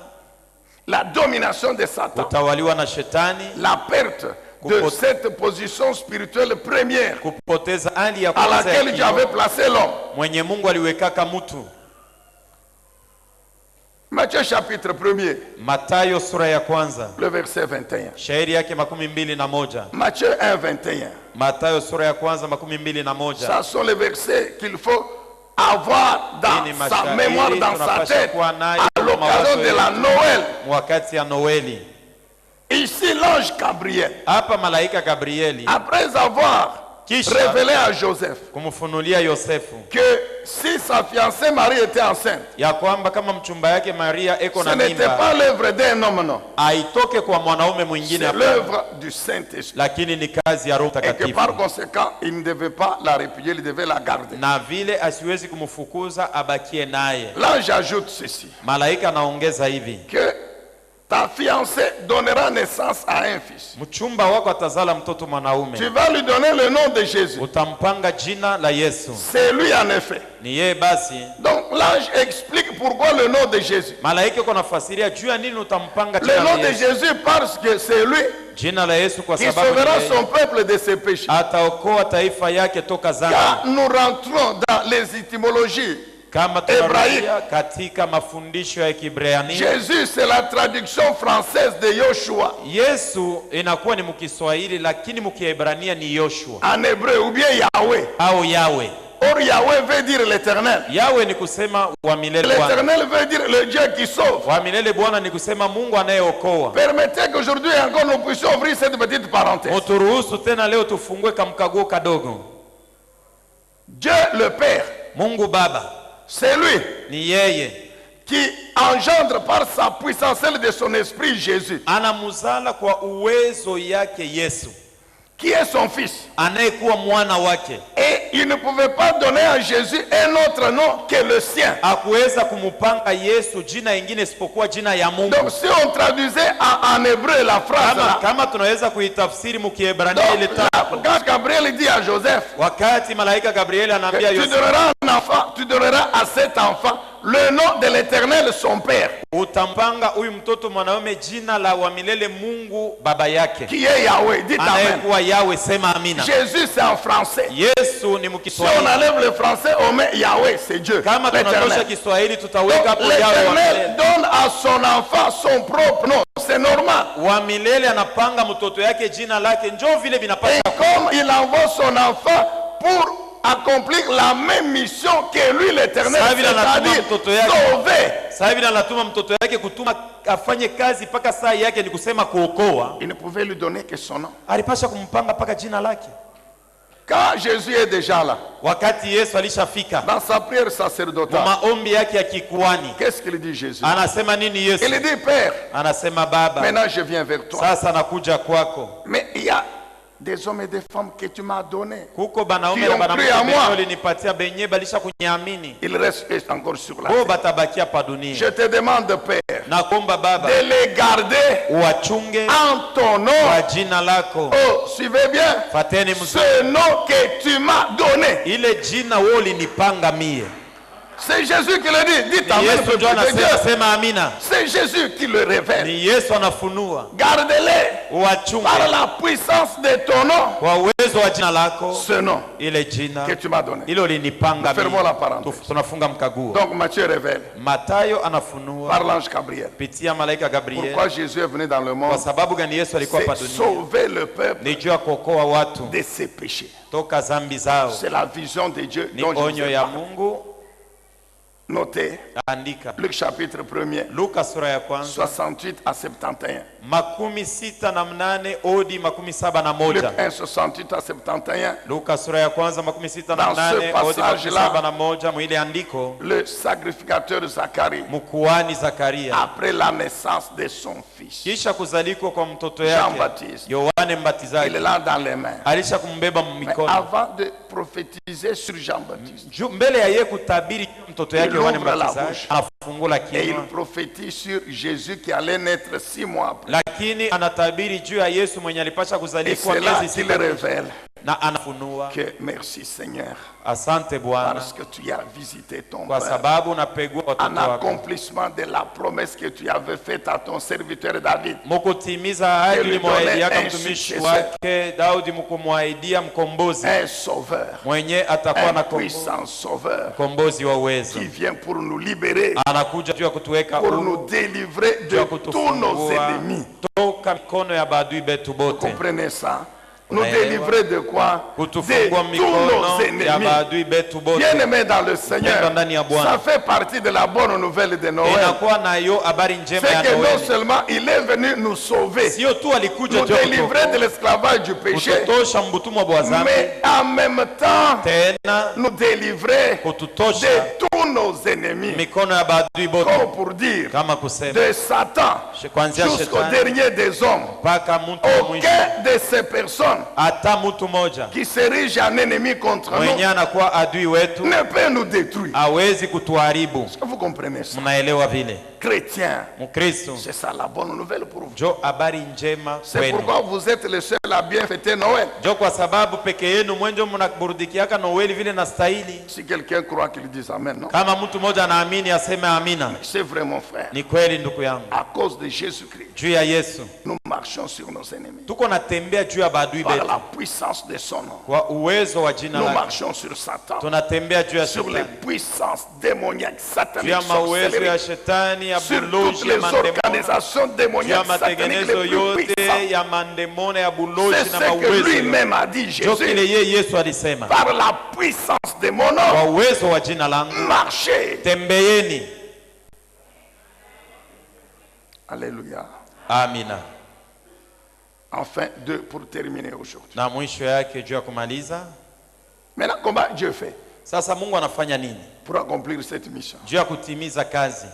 Speaker 2: la domination de Satan,
Speaker 3: kutawaliwa na shetani,
Speaker 2: la perte de cette position spirituelle première
Speaker 3: kupoteza hali ya
Speaker 2: à
Speaker 3: kwanza ya
Speaker 2: laquelle Dieu
Speaker 3: kiroho
Speaker 2: avait placé l'homme.
Speaker 3: mwenye Mungu aliwekaka mtu.
Speaker 2: Matthieu chapitre 1er,
Speaker 3: Matayo sura ya kwanza
Speaker 2: le verset 21.
Speaker 3: shairi yake 21.
Speaker 2: Matthieu 1, 21.
Speaker 3: Matayo sura ya kwanza 21.
Speaker 2: Ça sont les versets qu'il faut avoir dans sa mémoire, dans sa tête, à l'occasion de la Noël.
Speaker 3: Wakati ya Noeli.
Speaker 2: Ici, l'ange Gabriel,
Speaker 3: Hapa malaika Gabrieli
Speaker 2: après avoir révélé à Joseph
Speaker 3: kumfunulia Yosefu
Speaker 2: que si sa fiancée Marie était enceinte,
Speaker 3: ya kwamba kama mchumba yake Maria eko
Speaker 2: ce
Speaker 3: na
Speaker 2: n'était
Speaker 3: mimba
Speaker 2: pas l'œuvre d'un homme, non.
Speaker 3: aitoke kwa mwanaume mwingine,
Speaker 2: C'est
Speaker 3: hapana,
Speaker 2: l'œuvre du Saint-Esprit.
Speaker 3: lakini ni kazi ya Roho
Speaker 2: Et que
Speaker 3: Mtakatifu,
Speaker 2: par conséquent, il ne devait pas la répudier, il devait la garder.
Speaker 3: na vile asiwezi kumfukuza abakie naye.
Speaker 2: L'ange ajoute ceci,
Speaker 3: Malaika anaongeza hivi,
Speaker 2: que ta fiancée donnera naissance à un fils.
Speaker 3: mchumba wako atazala mtoto
Speaker 2: Tu
Speaker 3: mwanaume,
Speaker 2: vas lui donner le nom de Jésus.
Speaker 3: utampanga jina la Yesu.
Speaker 2: C'est lui en effet.
Speaker 3: Ni yeye basi.
Speaker 2: Donc l'ange explique pourquoi le nom de Jésus.
Speaker 3: Malaika yuko nafasiria juu ya nini utampanga
Speaker 2: Le
Speaker 3: jina
Speaker 2: nom
Speaker 3: la
Speaker 2: de
Speaker 3: Yesu.
Speaker 2: Jésus parce que c'est lui
Speaker 3: Jina la Yesu kwa
Speaker 2: qui
Speaker 3: sababu
Speaker 2: sauvera son peuple de ses péchés.
Speaker 3: ataokoa taifa yake toka dhambi.
Speaker 2: Quand nous rentrons dans les étymologies
Speaker 3: Kama tunarudia katika mafundisho ya Kiebrania,
Speaker 2: Jésus c'est la traduction française de Yoshua.
Speaker 3: Yesu inakuwa ni mkiswahili lakini mkiebrania ni Yoshua.
Speaker 2: En hébreu ou bien Yahweh.
Speaker 3: Au Yahweh.
Speaker 2: Or Yahweh veut dire l'éternel.
Speaker 3: Yahweh ni kusema wa milele Bwana.
Speaker 2: L'éternel veut dire le Dieu qui sauve.
Speaker 3: Wa milele Bwana ni kusema Mungu anayeokoa.
Speaker 2: Permettez qu'aujourd'hui encore nous puissions ouvrir cette petite parenthèse.
Speaker 3: Moturuhusu tena leo tufungue kamkaguo kadogo.
Speaker 2: Dieu le Père,
Speaker 3: Mungu Baba,
Speaker 2: c'est lui
Speaker 3: ni yeye
Speaker 2: qui engendre par sa puissance celle de son esprit Jésus,
Speaker 3: anamuzala kwa uwezo yake Yesu,
Speaker 2: qui est son fils.
Speaker 3: anayekuwa mwana wake.
Speaker 2: Et il ne pouvait pas donner à Jésus un autre nom que le sien.
Speaker 3: Hakuweza kumupanga Yesu jina ingine isipokuwa jina ya Mungu.
Speaker 2: Donc si on traduisait en hébreu la phrase là,
Speaker 3: kama tunaweza kuitafsiri mkiebrania ile
Speaker 2: quand Gabriel dit à Joseph,
Speaker 3: wakati malaika Gabriel anaambia
Speaker 2: tu
Speaker 3: Yosefu,
Speaker 2: donneras un enfant, tu donneras à cet enfant le nom de l'Éternel son père,
Speaker 3: utampanga huyu mtoto mwanaume jina la wa milele Mungu baba yake,
Speaker 2: qui est Yahweh. Dites amen.
Speaker 3: Anayekuwa Yahweh, sema amina.
Speaker 2: Jésus c'est en français.
Speaker 3: Yesu ni
Speaker 2: Si on
Speaker 3: mkiswahili.
Speaker 2: enlève le français, on met Yahweh, c'est Dieu.
Speaker 3: Kama tunatosha
Speaker 2: L'Éternel.
Speaker 3: Kiswahili tutaweka hapo Yahweh wa
Speaker 2: L'Éternel
Speaker 3: milele.
Speaker 2: donne à son enfant son propre nom. C'est normal.
Speaker 3: Wa milele anapanga mtoto yake jina lake, njoo vile
Speaker 2: Et
Speaker 3: vinapaswa.
Speaker 2: comme il envoie son enfant pour accomplir la même mission que lui l'Éternel,
Speaker 3: Ça, il en a
Speaker 2: c'est-à-dire
Speaker 3: tout le monde,
Speaker 2: sauver.
Speaker 3: Sasa hivi anatuma mtoto yake kutuma afanye kazi mpaka saa yake ni kusema kuokoa.
Speaker 2: Il ne pouvait lui donner que son nom.
Speaker 3: Alipasha kumpanga mpaka jina lake.
Speaker 2: Quand Jésus est déjà là,
Speaker 3: Wakati Yesu alishafika
Speaker 2: dans sa prière
Speaker 3: kwa
Speaker 2: sacerdotale,
Speaker 3: maombi yake ya kikuani,
Speaker 2: qu'est-ce qu'il dit Jésus?
Speaker 3: anasema nini Yesu?
Speaker 2: Il dit, Père,
Speaker 3: Anasema Baba,
Speaker 2: maintenant je viens vers toi.
Speaker 3: sasa nakuja kwako.
Speaker 2: Mais il y a des hommes et des femmes que tu m'as donnés.
Speaker 3: Kuko banaume
Speaker 2: Qui
Speaker 3: na
Speaker 2: ont
Speaker 3: banamke
Speaker 2: cru à moi.
Speaker 3: benye ulinipatia benye balisha kunyaamini.
Speaker 2: Il reste encore sur la
Speaker 3: Bo
Speaker 2: terre.
Speaker 3: batabakia pa dunia.
Speaker 2: Je te demande, Père,
Speaker 3: Nakuomba Baba,
Speaker 2: de les garder
Speaker 3: uwachunge
Speaker 2: en ton nom.
Speaker 3: kwa jina lako.
Speaker 2: Oh, suivez bien.
Speaker 3: Fateni mzuri.
Speaker 2: Ce nom que tu m'as donné.
Speaker 3: Ile jina wewe ulinipanga mie.
Speaker 2: C'est Jésus qui le dit. Dites
Speaker 3: Ni
Speaker 2: amen,
Speaker 3: Yesu
Speaker 2: peuple
Speaker 3: ndio
Speaker 2: de Dieu.
Speaker 3: anasema sema amina.
Speaker 2: C'est Jésus qui le révèle.
Speaker 3: Ni Yesu anafunua.
Speaker 2: Gardez-les
Speaker 3: Uwachunge
Speaker 2: par la puissance de ton nom.
Speaker 3: kwa uwezo wa jina lako.
Speaker 2: Ce nom
Speaker 3: Ile jina
Speaker 2: que tu m'as donné.
Speaker 3: ile ulinipanga
Speaker 2: Fermons
Speaker 3: mie.
Speaker 2: la parenthèse.
Speaker 3: Tunafunga mkaguo.
Speaker 2: Donc Matthieu révèle
Speaker 3: Matayo anafunua
Speaker 2: par l'ange Gabriel.
Speaker 3: pitia malaika Gabriel.
Speaker 2: Pourquoi Jésus est venu dans le
Speaker 3: Kwa
Speaker 2: monde?
Speaker 3: sababu gani Yesu alikuwa hapa
Speaker 2: C'est
Speaker 3: dunia?
Speaker 2: sauver le peuple
Speaker 3: Ni juu ya kuokoa watu
Speaker 2: de ses péchés.
Speaker 3: toka dhambi zao.
Speaker 2: C'est la vision de Dieu
Speaker 3: Ni
Speaker 2: dont je vous
Speaker 3: onyo
Speaker 2: ai
Speaker 3: ya
Speaker 2: parlé.
Speaker 3: Mungu.
Speaker 2: Notez
Speaker 3: Andika
Speaker 2: Luc chapitre 1er,
Speaker 3: Luka sura ya kwanza
Speaker 2: 68 à 71.
Speaker 3: 68 odi 71.
Speaker 2: Luc 1, 68 à 71.
Speaker 3: Luka sura ya kwanza 68
Speaker 2: Dans ce
Speaker 3: odi
Speaker 2: passage-là,
Speaker 3: 71. Mwile andiko
Speaker 2: Le sacrificateur Zacharie,
Speaker 3: mkuani Zakaria
Speaker 2: après la naissance de son fils,
Speaker 3: kisha kuzalikwa kwa mtoto
Speaker 2: Jean
Speaker 3: yake
Speaker 2: Baptiste,
Speaker 3: Yohane
Speaker 2: il est
Speaker 3: Mbatizaji
Speaker 2: là dans les mains.
Speaker 3: alisha kumbeba
Speaker 2: Mais
Speaker 3: mikono.
Speaker 2: avant de prophétiser sur Jean Baptiste,
Speaker 3: Mbele ya yeye kutabiri mtoto yake
Speaker 2: Il
Speaker 3: Yohane
Speaker 2: ouvre la
Speaker 3: Mbatizaji,
Speaker 2: bouche.
Speaker 3: anafungula
Speaker 2: et il
Speaker 3: kinywa,
Speaker 2: prophétise sur Jésus qui allait naître 6 mois après.
Speaker 3: lakini anatabiri juu ya Yesu mwenye alipasha
Speaker 2: Et
Speaker 3: kuzalikwa
Speaker 2: c'est là
Speaker 3: miezi
Speaker 2: qu'il
Speaker 3: sita,
Speaker 2: révèle
Speaker 3: na anafunua
Speaker 2: que merci Seigneur,
Speaker 3: asante Bwana
Speaker 2: parce que tu as visité ton
Speaker 3: kwa
Speaker 2: peuple
Speaker 3: sababu unapegua
Speaker 2: en
Speaker 3: watoto wako
Speaker 2: accomplissement de la promesse que tu avais faite à ton serviteur David.
Speaker 3: mukutimiza ahadi
Speaker 2: Ele
Speaker 3: ulimwahidia
Speaker 2: done
Speaker 3: mtumishi
Speaker 2: un
Speaker 3: wake Daudi, mkumwahidia mkombozi
Speaker 2: Un sauveur,
Speaker 3: mwenye atakuwa
Speaker 2: un
Speaker 3: na
Speaker 2: puissant sauveur
Speaker 3: mkombozi wa uwezo,
Speaker 2: qui vient pour nous libérer,
Speaker 3: anakuja juu ya kutuweka
Speaker 2: pour
Speaker 3: huru,
Speaker 2: nous délivrer
Speaker 3: juu ya
Speaker 2: de tous nos
Speaker 3: kutufungua
Speaker 2: ennemis.
Speaker 3: toka mikono ya maadui betu bote.
Speaker 2: Comprenez ça? Nous
Speaker 3: Unaelewa?
Speaker 2: délivrer de quoi? De
Speaker 3: Kutufungua
Speaker 2: tous nos
Speaker 3: mikono ya
Speaker 2: ennemis.
Speaker 3: maadui betu bote.
Speaker 2: Bien-aimés dans le Seigneur,
Speaker 3: Mpendwa ndani ya Bwana.
Speaker 2: ça fait partie de la bonne nouvelle de Noël.
Speaker 3: Inakuwa nayo habari njema
Speaker 2: C'est
Speaker 3: ya
Speaker 2: que non
Speaker 3: Noeli.
Speaker 2: seulement il est venu nous sauver,
Speaker 3: Sio tu alikuja
Speaker 2: nous
Speaker 3: juu ya
Speaker 2: délivrer de l'esclavage du péché,
Speaker 3: kututosha mbutumwa bwa dhambi,
Speaker 2: mais en même temps
Speaker 3: tena
Speaker 2: nous délivrer
Speaker 3: kututosha
Speaker 2: de tous nos ennemis.
Speaker 3: mikono ya maadui bote,
Speaker 2: Comme pour dire,
Speaker 3: kama kusema
Speaker 2: de Satan
Speaker 3: kuanzia
Speaker 2: jusqu'au
Speaker 3: shetani
Speaker 2: dernier des hommes.
Speaker 3: mpaka mtu wa mwisho.
Speaker 2: Aucun de ces personnes
Speaker 3: Hata mtu moja
Speaker 2: qui s'érige en ennemi contre
Speaker 3: mwenye
Speaker 2: nous
Speaker 3: anakuwa adui wetu
Speaker 2: ne peut nous détruire.
Speaker 3: hawezi kutuharibu.
Speaker 2: Est-ce que vous comprenez ça?
Speaker 3: Mnaelewa vile?
Speaker 2: chrétien.
Speaker 3: Mkristo.
Speaker 2: C'est ça la bonne nouvelle pour vous.
Speaker 3: Jo habari njema
Speaker 2: C'est
Speaker 3: kwenu.
Speaker 2: pourquoi vous êtes les seuls à bien fêter Noël.
Speaker 3: Jo kwa sababu peke yenu mwenjo mnaburudikiaka Noeli vile na stahili.
Speaker 2: Si quelqu'un croit qu'il dise amen, non?
Speaker 3: Kama mtu mmoja anaamini aseme amina.
Speaker 2: C'est vrai mon frère.
Speaker 3: Ni kweli ndugu yangu.
Speaker 2: À cause de Jésus-Christ,
Speaker 3: Juu ya Yesu.
Speaker 2: nous marchons sur nos ennemis.
Speaker 3: Tuko natembea juu ya badui
Speaker 2: Par
Speaker 3: betu.
Speaker 2: la puissance de son nom.
Speaker 3: Kwa uwezo wa jina
Speaker 2: Nous
Speaker 3: lake.
Speaker 2: marchons sur Satan.
Speaker 3: Tunatembea juu ya
Speaker 2: Sur les
Speaker 3: shetani.
Speaker 2: puissances démoniaques,
Speaker 3: Juu
Speaker 2: sataniques,
Speaker 3: ya mawezo ya
Speaker 2: sorcelleries.
Speaker 3: shetani, ya
Speaker 2: Sur toutes
Speaker 3: buloji,
Speaker 2: les
Speaker 3: ya mandemoni.
Speaker 2: organisations
Speaker 3: Juu ya
Speaker 2: démoniaques, sataniques
Speaker 3: matengenezo
Speaker 2: les plus
Speaker 3: yote
Speaker 2: puissantes.
Speaker 3: ya mandemone ya buloji
Speaker 2: C'est
Speaker 3: na
Speaker 2: ce que
Speaker 3: mawezo.
Speaker 2: lui-même a dit,
Speaker 3: Jo kile
Speaker 2: Jésus.
Speaker 3: yeye Yesu alisema.
Speaker 2: Par la puissance de mon
Speaker 3: Kwa
Speaker 2: nom,
Speaker 3: uwezo wa jina langu.
Speaker 2: marchez.
Speaker 3: Tembeeni.
Speaker 2: Alléluia.
Speaker 3: Amina.
Speaker 2: Enfin, deux pour terminer aujourd'hui.
Speaker 3: Na mwisho yake juu ya kumaliza.
Speaker 2: Maintenant, comment Dieu fait
Speaker 3: Sasa Mungu anafanya nini?
Speaker 2: pour accomplir cette mission?
Speaker 3: Juu ya kutimiza kazi.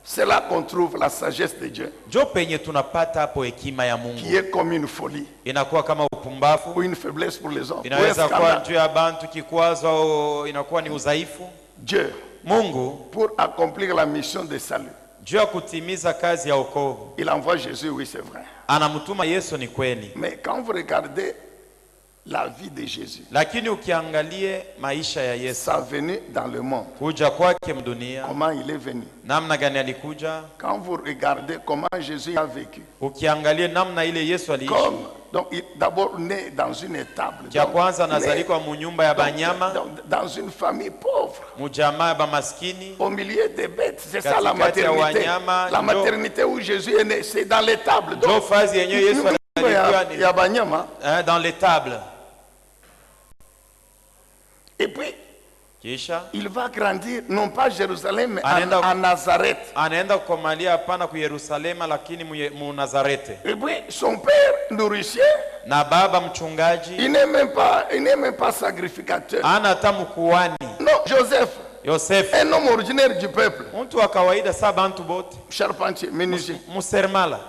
Speaker 2: C'est là qu'on trouve la sagesse de Dieu,
Speaker 3: Jo penye tunapata hapo hekima ya
Speaker 2: qui
Speaker 3: Mungu.
Speaker 2: est comme une folie
Speaker 3: Inakuwa kama upumbavu.
Speaker 2: ou une faiblesse pour les hommes. Ou un
Speaker 3: Inaweza kuwa
Speaker 2: scandale.
Speaker 3: juu ya bantu kikwazo au inakuwa ni udhaifu.
Speaker 2: Dieu,
Speaker 3: Mungu
Speaker 2: pour accomplir la mission de salut,
Speaker 3: juu ya kutimiza kazi ya wokovu
Speaker 2: il envoie Jésus, oui c'est vrai.
Speaker 3: anamtuma Yesu, ni kweli.
Speaker 2: Mais quand vous regardez la vie de Jésus,
Speaker 3: Lakini ukiangalie maisha ya Yesu,
Speaker 2: sa venue dans le monde,
Speaker 3: kuja kwake mdunia,
Speaker 2: comment il est venu.
Speaker 3: namna gani alikuja,
Speaker 2: Quand vous regardez comment Jésus a vécu,
Speaker 3: ukiangalie namna ile Yesu aliishi.
Speaker 2: comme, donc il d'abord né dans une étable,
Speaker 3: Kia
Speaker 2: donc,
Speaker 3: kwanza
Speaker 2: né
Speaker 3: anazalikwa mu nyumba ya banyama,
Speaker 2: dans une famille pauvre,
Speaker 3: mu jamaa ya bamaskini,
Speaker 2: au milieu des bêtes. C'est ça la
Speaker 3: Katikati ya
Speaker 2: maternité.
Speaker 3: wanyama,
Speaker 2: La
Speaker 3: njo-
Speaker 2: maternité où Jésus est né, c'est dans l'étable.
Speaker 3: ndio fazi yenyewe Yesu alikuwa
Speaker 2: il y a banyama.
Speaker 3: dans l'étable.
Speaker 2: Et puis,
Speaker 3: Kisha
Speaker 2: il va grandir, non pas à Jérusalem, mais
Speaker 3: Anaenda-
Speaker 2: à Nazareth.
Speaker 3: anaenda kukomalia hapana ku Yerusalema, lakini mu Nazarete.
Speaker 2: Et puis, son père nourricier,
Speaker 3: Na baba mchungaji,
Speaker 2: il n'est même pas sacrificateur.
Speaker 3: ana hata mkuani.
Speaker 2: Non, Joseph,
Speaker 3: Yosefu,
Speaker 2: un homme originaire du peuple,
Speaker 3: mtu wa kawaida sa bantu bote,
Speaker 2: charpentier, menuisier.
Speaker 3: musermala,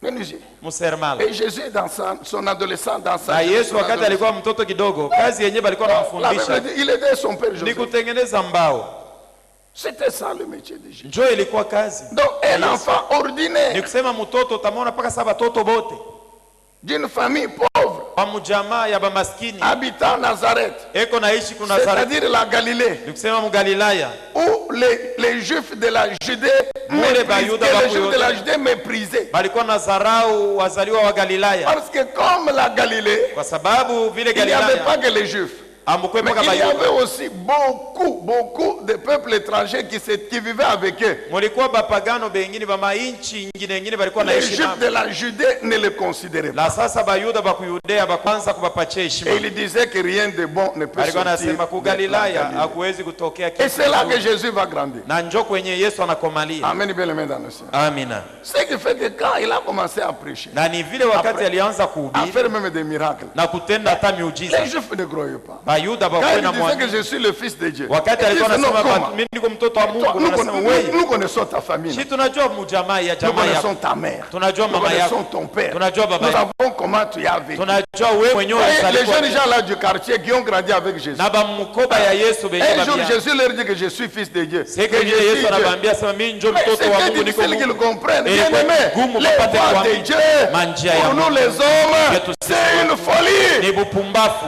Speaker 2: Menuisier.
Speaker 3: musermala.
Speaker 2: Et Jésus, dans son adolescent, dans sa
Speaker 3: Na
Speaker 2: jeunesse,
Speaker 3: Yesu
Speaker 2: son
Speaker 3: wakati
Speaker 2: adolescence,
Speaker 3: alikuwa mtoto kidogo, kazi yenyewe balikuwa
Speaker 2: la
Speaker 3: wanamfundisha
Speaker 2: Bible dit, il aidait son père
Speaker 3: ni
Speaker 2: Joseph.
Speaker 3: kutengeneza mbao.
Speaker 2: C'était ça le métier de Jésus.
Speaker 3: Njo ilikuwa kazi.
Speaker 2: Donc, un
Speaker 3: Yesu.
Speaker 2: enfant
Speaker 3: Ni
Speaker 2: ordinaire,
Speaker 3: kusema mtoto utamwona mpaka sa batoto bote
Speaker 2: d'une famille pauvre,
Speaker 3: wa mujamaa ya bamaskini
Speaker 2: habitant Nazareth,
Speaker 3: eko naishi ku Nazareti,
Speaker 2: c'est-à-dire la Galilée,
Speaker 3: ni kusema mu Galilaya,
Speaker 2: où les Juifs de la Judée
Speaker 3: Mule Bayuda
Speaker 2: méprisaient, les
Speaker 3: baku
Speaker 2: Juifs de la
Speaker 3: yote.
Speaker 2: Judée méprisaient.
Speaker 3: balikuwa na zarau wazaliwa wa Galilaya,
Speaker 2: Parce que comme la Galilée,
Speaker 3: kwa sababu vile
Speaker 2: il n'y avait pas
Speaker 3: Galilaya
Speaker 2: que les Juifs,
Speaker 3: amukwe
Speaker 2: mais
Speaker 3: mpaka
Speaker 2: il y avait
Speaker 3: Bayuda,
Speaker 2: aussi beaucoup de peuples étrangers qui vivaient avec eux.
Speaker 3: mulikuwa bapagano bengine ba mainchi ingine balikuwa
Speaker 2: Les
Speaker 3: naishi
Speaker 2: Juifs
Speaker 3: nao.
Speaker 2: de la Judée ne les considéraient pas.
Speaker 3: La sasa Bayuda bakuyudea bakwanza kubapatia heshima.
Speaker 2: Et il disait que rien de bon ne peut
Speaker 3: Alikuwa
Speaker 2: sortir
Speaker 3: anasema ku
Speaker 2: de la
Speaker 3: Galilaya
Speaker 2: Galilée.
Speaker 3: hakuwezi kutokea
Speaker 2: Et
Speaker 3: kitu
Speaker 2: c'est là que
Speaker 3: kizuri.
Speaker 2: Jésus va grandir.
Speaker 3: Na njo kwenye Yesu anakomalia.
Speaker 2: Amen, bien aimé dans le ciel.
Speaker 3: Amina.
Speaker 2: Ce qui fait que quand il a commencé à prêcher,
Speaker 3: Na ni vile wakati
Speaker 2: Après-
Speaker 3: alianza
Speaker 2: à
Speaker 3: kuhubiri
Speaker 2: faire même des miracles,
Speaker 3: na kutenda hata miujiza,
Speaker 2: les Juifs ne croyaient pas.
Speaker 3: Bayuda
Speaker 2: Quand
Speaker 3: bakuwe
Speaker 2: il
Speaker 3: na
Speaker 2: disait que
Speaker 3: mwamini.
Speaker 2: je suis le fils de Dieu,
Speaker 3: Wakati
Speaker 2: ils
Speaker 3: alikuwa
Speaker 2: disaient, non,
Speaker 3: anasema
Speaker 2: comment?
Speaker 3: mimi niko mtoto wa
Speaker 2: Toi,
Speaker 3: Mungu, anasema wewe,
Speaker 2: nous connaissons ta famille.
Speaker 3: si tunajua mujamaa ya
Speaker 2: Nous
Speaker 3: jamaa
Speaker 2: connaissons
Speaker 3: yako,
Speaker 2: ta mère.
Speaker 3: tunajua
Speaker 2: Nous
Speaker 3: mama
Speaker 2: connaissons
Speaker 3: yako,
Speaker 2: ton père.
Speaker 3: tunajua
Speaker 2: Nous
Speaker 3: baba yako,
Speaker 2: savons comment tu as vécu.
Speaker 3: tunajua wewe mwenyewe
Speaker 2: Et les
Speaker 3: ulizaliwa
Speaker 2: jeunes gens là du quartier qui ont grandi avec Jésus.
Speaker 3: na bamukoba ya Yesu benye
Speaker 2: Un jour,
Speaker 3: babia.
Speaker 2: Jésus leur dit que je suis fils de Dieu.
Speaker 3: Siku
Speaker 2: Que je
Speaker 3: ingine
Speaker 2: suis
Speaker 3: Yesu
Speaker 2: Dieu.
Speaker 3: anawaambia sema mimi ndio
Speaker 2: Mais
Speaker 3: mtoto wa
Speaker 2: c'était
Speaker 3: Mungu, niko
Speaker 2: difficile qu'ils
Speaker 3: Mungu.
Speaker 2: comprennent.
Speaker 3: Et
Speaker 2: Bien
Speaker 3: ilikuwa
Speaker 2: aimé,
Speaker 3: gumu
Speaker 2: les
Speaker 3: mpate
Speaker 2: voies de
Speaker 3: kuamini
Speaker 2: Dieu,
Speaker 3: manjia ya
Speaker 2: pour nous
Speaker 3: Mungu.
Speaker 2: les hommes,
Speaker 3: Yetu sisi
Speaker 2: c'est une
Speaker 3: watu.
Speaker 2: folie.
Speaker 3: Ni bupumbafu.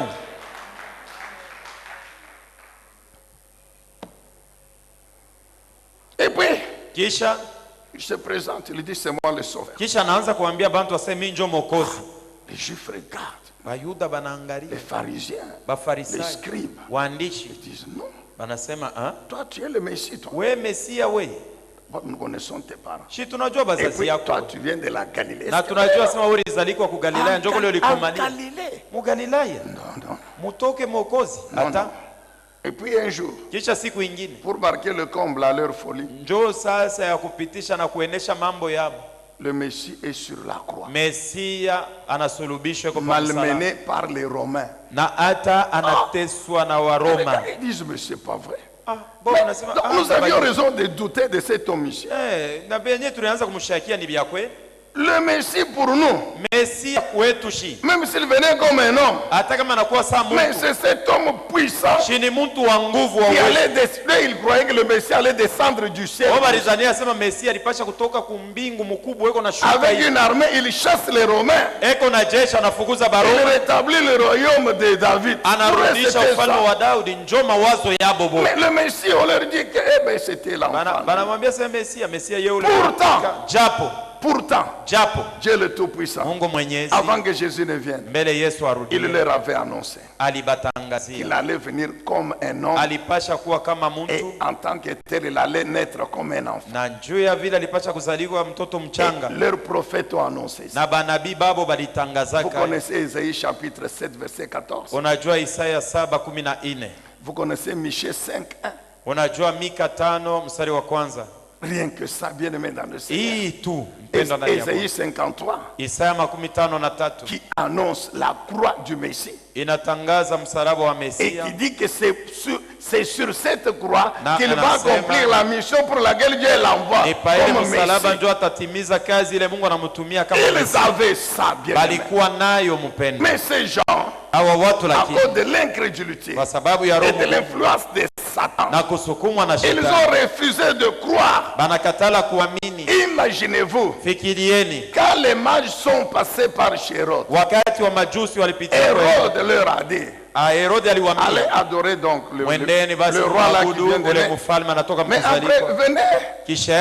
Speaker 2: Et puis,
Speaker 3: Kisha
Speaker 2: il se présente, il dit c'est moi le sauveur.
Speaker 3: anaanza kuambia bantu aseme mimi ndio mwokozi.
Speaker 2: Les Juifs regardent,
Speaker 3: Bayuda
Speaker 2: les
Speaker 3: banaangalia,
Speaker 2: pharisiens, les
Speaker 3: Bafarisayo,
Speaker 2: scribes,
Speaker 3: waandishi
Speaker 2: ils disent non,
Speaker 3: banasema ah,
Speaker 2: toi tu es le Messie, toi.
Speaker 3: we Mesia we,
Speaker 2: Nous connaissons tes parents.
Speaker 3: shi tunajua
Speaker 2: Et
Speaker 3: bazazi
Speaker 2: puis
Speaker 3: yako
Speaker 2: toi tu viens de la Galilée.
Speaker 3: na tunajua sema wewe ulizalikwa ku Galilaya, njoko leo
Speaker 2: En
Speaker 3: ulikomalia
Speaker 2: Galilée.
Speaker 3: mu Galilaya,
Speaker 2: Non, non,
Speaker 3: mutoke mwokozi
Speaker 2: non,
Speaker 3: hata.
Speaker 2: non. Et puis un jour,
Speaker 3: Kisha siku ingine
Speaker 2: pour marquer le comble à leur folie,
Speaker 3: njoo sasa ya kupitisha na kuenesha mambo yao,
Speaker 2: le Messie est sur la croix,
Speaker 3: Mesia anasulubishwa kwa msalaba
Speaker 2: malmené par les Romains.
Speaker 3: na hata anateswa na Waroma.
Speaker 2: Ils disent mais c'est pas vrai.
Speaker 3: Ah, bon unasema
Speaker 2: Donc, nous avions raison de douter de cet homme ici.
Speaker 3: na benye tulianza kumshakia ni vya kweli.
Speaker 2: Le Messie pour nous, même s'il venait comme un homme, mais c'est cet homme puissant qui allait descendre. Il croyait que le Messie allait descendre du ciel. Avec une armée, il chasse les Romains. Il rétablit le royaume de David. Mais le Messie, on leur dit que c'était l'enfant. Pourtant, Dieu le Tout-Puissant, avant que Jésus ne vienne, il leur avait annoncé qu'il allait venir comme un homme et en tant que tel, il allait naître comme un enfant. Et leurs prophètes ont annoncé ça. Vous connaissez Isaïe chapitre 7, verset 14. Vous connaissez Michée 5:1. Rien que ça, bien aimé dans le Seigneur. Isaïe 53 qui annonce la croix du Messie et qui dit que c'est sur cette croix qu'il va accomplir la mission pour laquelle Dieu l'envoie comme Messie. Ils avaient ça, bien aimé. Mais ces gens, à cause de l'incrédulité et de l'influence de Satan, ils ont refusé de croire. Imaginez-vous, quand les mages sont passés par Hérode, Hérode leur a dit, allez adorer donc le roi là qui vient de naître. Mais après, venez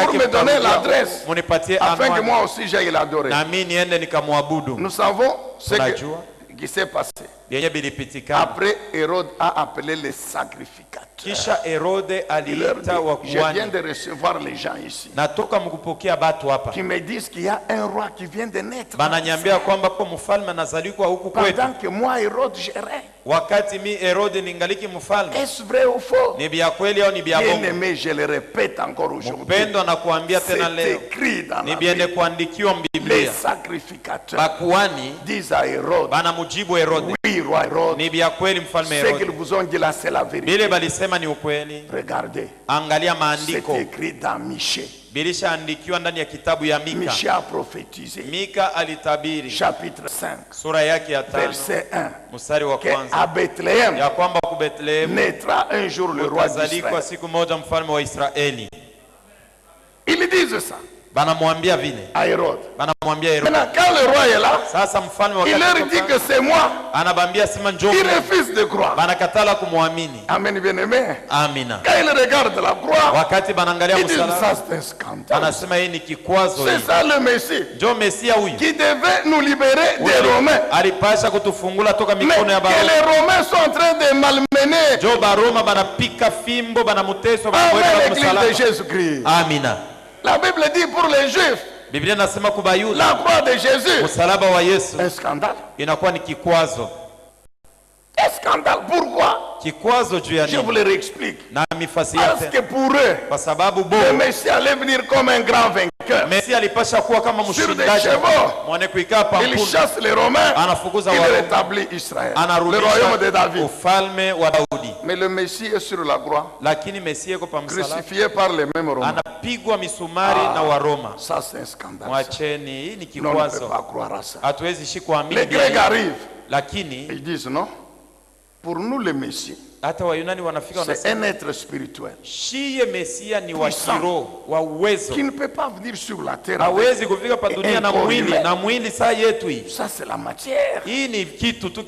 Speaker 2: pour me donner l'adresse afin que moi aussi j'aille l'adorer. Nous savons ce qui s'est passé. Après, Hérode a appelé les sacrificateurs. Il leur dit, je viens de recevoir les gens ici qui me disent qu'il y a un roi qui vient de naître pendant que moi, Hérode, gérais. Est-ce vrai ou faux? Bien aimé, je le répète encore aujourd'hui. C'est écrit dans la Bible. Les sacrificateurs disent à Hérode, oui, roi Hérode, ce qu'ils vous ont dit là, c'est la vérité. Regardez, c'est écrit dans Michée. Michée a prophétisé, chapitre 5, verset 1, qu'à Bethléem naîtra un jour le roi d'Israël. Ils disent ça à Hérode. Maintenant, quand le roi est là, il leur dit que c'est moi. Il refuse de croire. Amen, bien aimé. Quand il regarde la croix, il dit ça, c'est un scandale. C'est ça le Messie qui devait nous libérer des Romains. Mais que les Romains sont en train de malmener l'église de Jésus-Christ. La Bible dit pour les Juifs, la croix de Jésus, un scandale. Un scandale, pourquoi? Je vous le réexplique. Parce que pour eux, le Messie allait venir comme un grand vainqueur. Sur des chevaux, il chasse les Romains, il rétablit Israël, le royaume de David. Mais le Messie est sur la croix, crucifié par les mêmes Romains. Ça c'est un scandale. On ne peut pas croire à ça. Les Grecs arrivent, ils disent non. Pour nous, le Messie, c'est un être spirituel puissant, qui ne peut pas venir sur la terre. Ça, c'est la matière.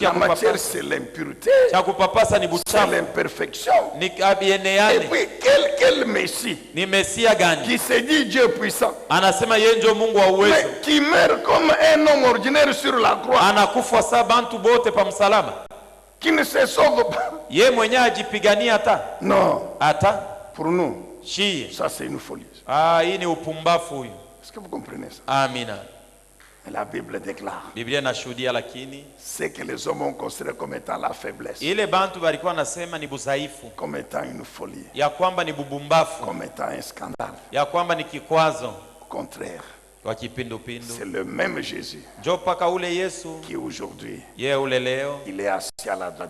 Speaker 2: La matière, c'est l'impureté, c'est l'imperfection. Et puis, quel Messie qui se dit Dieu puissant, mais qui meurt comme un homme ordinaire sur la croix, qui ne se sauve pas. Non. Pour nous, ça c'est une folie. Est-ce que vous comprenez ça? Et la Bible déclare ce que les hommes ont considéré comme étant la faiblesse, comme étant une folie, comme étant un scandale. Au contraire, c'est le même Jésus qui aujourd'hui il est assis